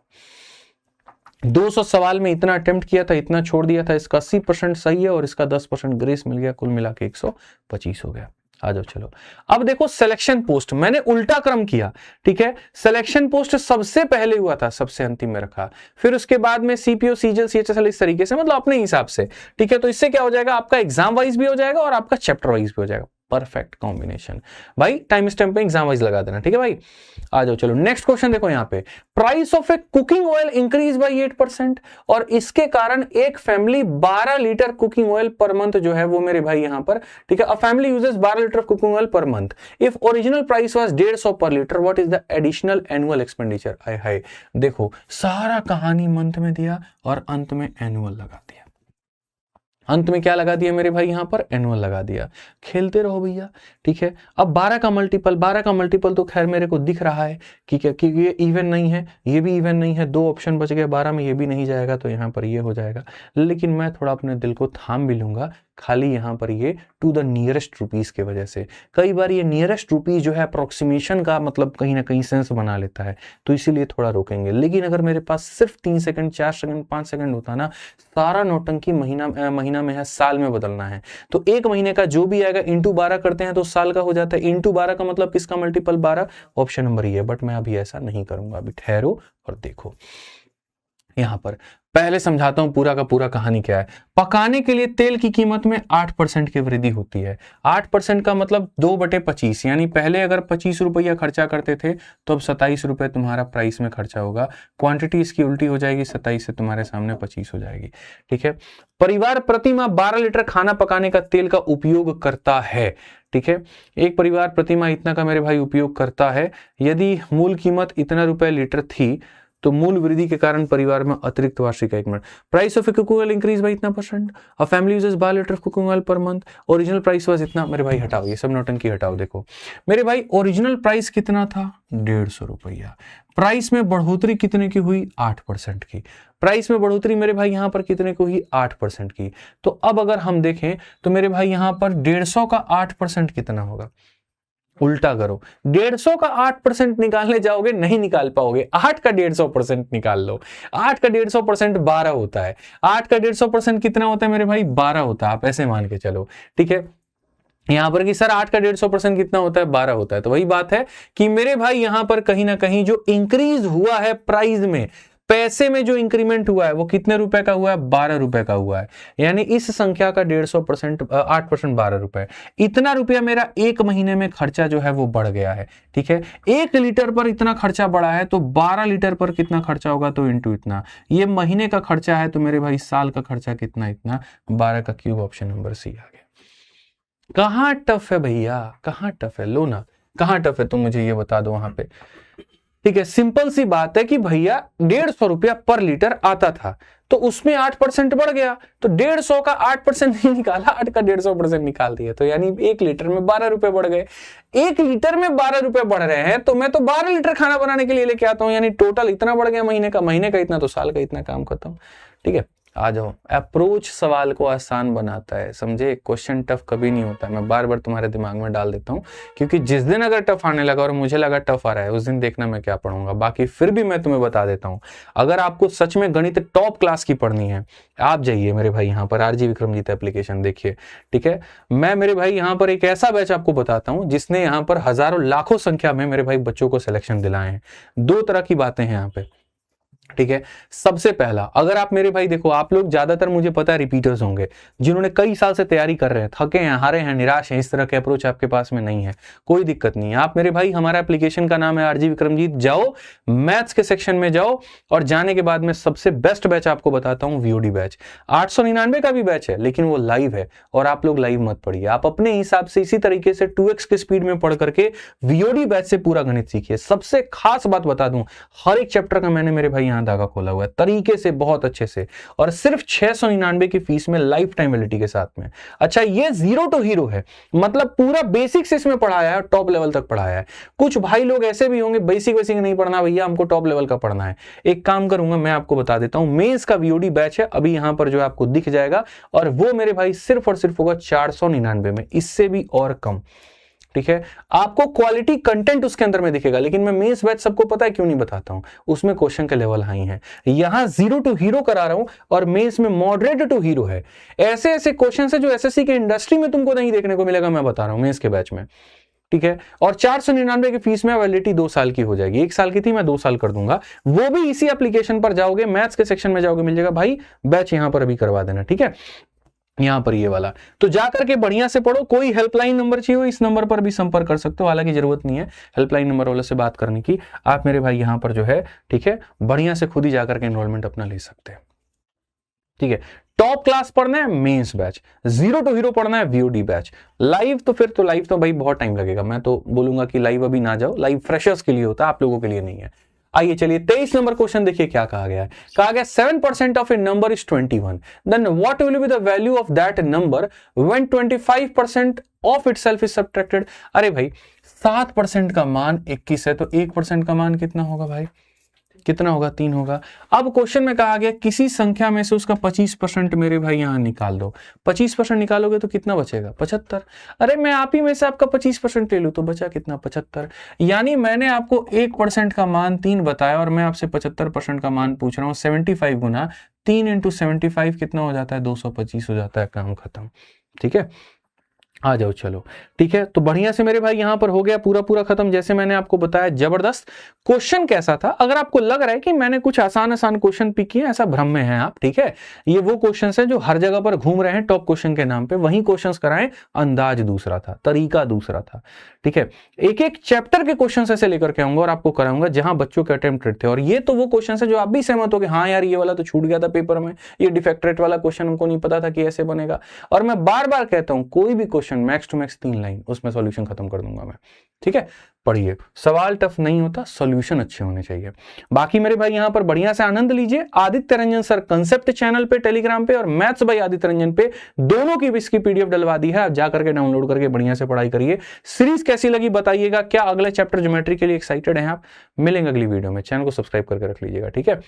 200 सवाल में इतना अटेम्प्ट किया था, इतना छोड़ दिया था, इसका 80% सही है और इसका 10% ग्रेस मिल गया, कुल मिला के 125 हो गया। आ जाओ चलो, अब देखो सिलेक्शन पोस्ट मैंने उल्टा क्रम किया, ठीक है। सिलेक्शन पोस्ट सबसे पहले हुआ था, सबसे अंतिम में रखा, फिर उसके बाद में सीपीओ, सीजीएल, सीएचएसएल, इस तरीके से, मतलब अपने हिसाब से, ठीक है। तो इससे क्या हो जाएगा, आपका एग्जाम वाइज भी हो जाएगा और आपका चैप्टर वाइज भी हो जाएगा। परफेक्ट कॉम्बिनेशन भाई, टाइम स्टैम्प पे एग्जाम वाइज लगा देना, ठीक है भाई। आ जाओ चलो, नेक्स्ट क्वेश्चन देखो यहाँ पे, price of a cooking oil increase by 8% और इसके कारण एक family 12 litre cooking oil per month जो है वो मेरे भाई यहाँ पर, ठीक है, a family uses 12 litre cooking oil per month, if original price was 150 per litre, what is the additional annual expenditure. हाय हाय, देखो सारा कहानी मंथ में दिया और अंत में एनुअल लगा दिया, अंत में क्या लगा दिया मेरे भाई यहाँ पर, एनुअल लगा दिया। खेलते रहो भैया, ठीक है। अब 12 का मल्टीपल तो खैर मेरे को दिख रहा है, ठीक है, क्योंकि ये इवन नहीं है, ये भी इवन नहीं है, 2 ऑप्शन बच गए, 12 में ये भी नहीं जाएगा तो यहाँ पर ये हो जाएगा। लेकिन मैं थोड़ा अपने दिल को थाम भी लूंगा, खाली यहाँ पर ये टू द नियरेस्ट रुपीज के वजह से। कई बार ये नियरेस्ट रुपीज जो है अप्रोक्सीमेशन का मतलब कहीं ना कहीं सेंस बना लेता है, तो इसीलिए थोड़ा रोकेंगे। लेकिन अगर मेरे पास सिर्फ 3 सेकंड, 4 सेकंड, 5 सेकंड होता ना, सारा नौटंकी महीना में है, साल में बदलना है, तो एक महीने का जो भी आएगा इंटू 12 करते हैं तो साल का हो जाता है। इंटू 12 का मतलब किसका मल्टीपल 12, ऑप्शन नंबर ये। बट मैं अभी ऐसा नहीं करूंगा, अभी ठहरो और देखो। यहां पर पहले समझाता हूं पूरा का पूरा कहानी क्या है। पकाने के लिए तेल की कीमत में 8% की वृद्धि होती है। 8% का मतलब 2/25, यानी पहले अगर 25 रुपया खर्चा करते थे तो अब 27 रुपए तुम्हारा प्राइस में खर्चा होगा। क्वांटिटी इसकी उल्टी हो जाएगी, 27 से तुम्हारे सामने 25 हो जाएगी, ठीक है। परिवार प्रति माह 12 लीटर खाना पकाने का तेल का उपयोग करता है, ठीक है। एक परिवार प्रति माह इतना का मेरे भाई उपयोग करता है। यदि मूल कीमत इतना रुपए लीटर थी तो मूल वृद्धि के कारण परिवार में अतिरिक्त वार्षिक, एक minute, price of cooking oil increase bye इतना %, अ family uses 12 litre cooking oil per month, original price was इतना। मेरे भाई हटाओ ये सब नौटंकी हटाओ। देखो मेरे भाई ओरिजिनल प्राइस कितना था, 150 रुपया। प्राइस में बढ़ोतरी कितने की हुई, 8% की। प्राइस में बढ़ोतरी मेरे भाई यहां पर कितने की हुई, 8% की। तो अब अगर हम देखें तो मेरे भाई यहां पर 150 का 8% कितना होगा, उल्टा करो, 150 का 8% निकालने जाओगे नहीं निकाल पाओगे, 8 का 150% निकाल लो। 8 का 150% 12 होता है। 8 का 150% कितना होता है मेरे भाई, 12 होता है। आप ऐसे मान के चलो, ठीक है। यहां पर कि सर 8 का 150% कितना होता है, 12 होता है। तो वही बात है कि मेरे भाई यहां पर कहीं ना कहीं जो इंक्रीज हुआ है प्राइस में, पैसे में जो इंक्रीमेंट हुआ है वो कितने रुपए का हुआ है, 12 रुपए का हुआ है। यानी इस संख्या का 150%, 8% 12 रुपए। इतना रुपया मेरा एक महीने में खर्चा जो है वो बढ़ गया है, ठीक है। 1 लीटर पर इतना खर्चा बढ़ा है तो 12 लीटर पर कितना खर्चा होगा, तो इंटू इतना। ये महीने का खर्चा है तो मेरे भाई साल का खर्चा कितना, इतना, 12 का क्यूब, ऑप्शन नंबर सी आ गया। कहां टफ है भैया, कहां टफ है, लो ना, कहां टफ है, तुम मुझे ये बता दो वहां पे, ठीक है। सिंपल सी बात है कि भैया 150 रुपया पर लीटर आता था तो उसमें 8% बढ़ गया, तो 150 का 8% नहीं निकाला, 8 का 150% निकाल दिया, तो यानी 1 लीटर में 12 रुपए बढ़ गए। 1 लीटर में 12 रुपए बढ़ रहे हैं तो मैं तो 12 लीटर खाना बनाने के लिए लेके आता हूं, यानी टोटल इतना बढ़ गया महीने का इतना, तो साल का इतना, काम खत्म, ठीक है। आ जाओ, अप्रोच सवाल को आसान बनाता है, समझे। क्वेश्चन टफ कभी नहीं होता, मैं बार बार तुम्हारे दिमाग में डाल देता हूँ, क्योंकि जिस दिन अगर टफ आने लगा और मुझे लगा टफ आ रहा है, उस दिन देखना मैं क्या पढ़ूंगा। बाकी फिर भी मैं तुम्हें बता देता हूँ, अगर आपको सच में गणित टॉप क्लास की पढ़नी है, आप जाइए मेरे भाई यहाँ पर आरजी विक्रमजीत एप्लीकेशन देखिए, ठीक है। मैं मेरे भाई यहाँ पर एक ऐसा बैच आपको बताता हूँ जिसने यहाँ पर हजारों लाखों संख्या में मेरे भाई बच्चों को सिलेक्शन दिलाए हैं। 2 तरह की बातें हैं यहाँ पे, ठीक है। सबसे पहला, अगर आप मेरे भाई देखो, आप लोग ज्यादातर मुझे पता है रिपीटर्स होंगे जिन्होंने कई साल से तैयारी कर रहे हैं, थके हैं, हारे हैं, निराश हैं, इस तरह के अप्रोच आपके पास में नहीं है, कोई दिक्कत नहीं है। आप मेरे भाई, हमारा एप्लीकेशन का नाम है आरजी विक्रमजीत, जाओ मैथ्स के सेक्शन में जाओ, और जाने के बाद में सबसे बेस्ट बैच आपको बताता हूं, वीओडी बैच। 899 का भी बैच है, लेकिन वो लाइव है, और आप लोग लाइव मत पढ़िए, आप अपने हिसाब से इसी तरीके से 2x की स्पीड में पढ़ करके वीओडी बैच से पूरा गणित सीखिए। सबसे खास बात बता दूं, हर एक चैप्टर का मैंने मेरे भाई धागा खोला हुआ है तरीके से, बहुत अच्छे से, और सिर्फ 699 की फीस में, लाइफ टाइम वैलिडिटी के साथ में। अच्छा, ये 0 to हीरो है, मतलब पूरा बेसिक्स इसमें पढ़ाया है, टॉप लेवल तक पढ़ाया है। कुछ भाई लोग ऐसे भी होंगे, बेसिक नहीं पढ़ना भैया, हमको टॉप लेवल का पढ़ना है। एक काम करूंगा, मैं आपको बता देता हूं, मेंस का वीओडी बैच है, अभी यहां पर जो आपको दिख जाएगा, और वो मेरे भाई सिर्फ और सिर्फ होगा 499 में, इससे भी और कम। ठीक है, आपको क्वालिटी कंटेंट उसके अंदर में दिखेगा, लेकिन मैं मेंस बैच सबको पता है क्यों नहीं बताता हूं, उसमें क्वेश्चन के लेवल हाई हैं। यहां 0 to हीरो करा रहा हूं, और मेंस में मॉडरेट टू हीरो है। ऐसे ऐसे क्वेश्चन है जो एसएससी के इंडस्ट्री में तुमको नहीं देखने को मिलेगा, मैं बता रहा हूं मेंस के बैच में। ठीक है, और 499 की फीस में वैलिडिटी 2 साल की हो जाएगी, 1 साल की थी, मैं 2 साल कर दूंगा। वो भी इसी एप्लीकेशन पर जाओगे, मैथ्स के सेक्शन में जाओगे, मिल जाएगा भाई बैच, यहां पर अभी करवा देना। ठीक है, यहां पर ये वाला, तो जाकर के बढ़िया से पढ़ो। कोई हेल्पलाइन नंबर चाहिए हो, इस नंबर पर भी संपर्क कर सकते हो, हालांकि जरूरत नहीं है हेल्पलाइन नंबर वाले से बात करने की, आप मेरे भाई यहां पर जो है, ठीक है, बढ़िया से खुद ही जाकर के एनरोलमेंट अपना ले सकते हैं। ठीक है, टॉप क्लास पढ़ना है मेंस बैच, 0 to हीरो पढ़ना है वीओडी बैच। लाइव तो फिर तो लाइव तो भाई बहुत टाइम लगेगा, मैं तो बोलूंगा कि लाइव अभी ना जाओ, लाइव फ्रेशर्स के लिए होता है, आप लोगों के लिए नहीं है। आइए चलिए 23 नंबर क्वेश्चन देखिए क्या कहा गया है। कहा गया 7% of a number is 21, then what will be the value of that number when 25% of itself is subtracted. अरे भाई 7% का मान 21 है, तो 1% का मान कितना होगा भाई, कितना होगा, 3 होगा। अब क्वेश्चन में कहा गया किसी संख्या में से उसका 25% मेरे भाई यहां निकाल दो। 25% निकालोगे तो कितना बचेगा, 75। अरे मैं आप ही में से आपका 25% ले लूं तो बचा कितना, 75। यानी मैंने आपको 1% का मान 3 बताया, और मैं आपसे 75% का मान पूछ रहा हूं। 75 गुना 3 इंटू 75 कितना हो जाता है, 225 हो जाता है, काम खत्म। ठीक है, आ जाओ चलो। ठीक है, तो बढ़िया से मेरे भाई यहां पर हो गया पूरा खत्म, जैसे मैंने आपको बताया, जबरदस्त। क्वेश्चन कैसा था, अगर आपको लग रहा है कि मैंने कुछ आसान क्वेश्चन पिक किए, ऐसा भ्रम में है आप। ठीक है, ये वो क्वेश्चंस हैं जो हर जगह पर घूम रहे हैं टॉप क्वेश्चन के नाम पे, वही क्वेश्चंस कराएं, अंदाज दूसरा था, तरीका दूसरा था। ठीक है, एक एक चैप्टर के क्वेश्चन ऐसे लेकर के आऊंगा और आपको कराऊंगा जहां बच्चों के अटेम्प्ट रेट थे। और ये तो वो क्वेश्चन है जो आप भी सहमत हो कि हाँ यार ये वाला तो छूट गया था पेपर में, ये डिफेक्ट रेट वाला क्वेश्चन हमको नहीं पता था कि ऐसे बनेगा। और मैं बार बार कहता हूं, कोई भी question max to max 3 line, उसमें सॉल्यूशन खत्म कर दूंगा मैं। ठीक है, पढ़िए, सवाल टफ नहीं होता, सॉल्यूशन अच्छे होने चाहिए। बाकी मेरे भाई यहां पर बढ़िया से आनंद लीजिए। Aditya Ranjan sir concept channel पे, टेलीग्राम पे, और मैथ्स बाय आदित्य रंजन पे, दोनों की इसकी पीडीएफ डलवा दी है, आप जाकर के डाउनलोड करके बढ़िया से पढ़ाई करिए। सीरीज कैसी लगी बताइएगा, क्या अगले चैप्टर ज्योमेट्री के लिए एक्साइटेड हैं आप? मिलेंगे अगली वीडियो में, चैनल को सब्सक्राइब करके रख लीजिएगा। ठीक है,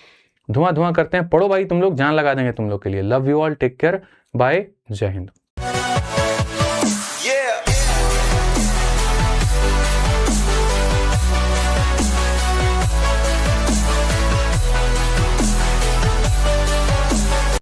धुआं करते हैं, पढ़ो भाई तुम लोग, जान लगा देंगे तुम लोग के लिए। Love you all, take care, bye, जय हिंद।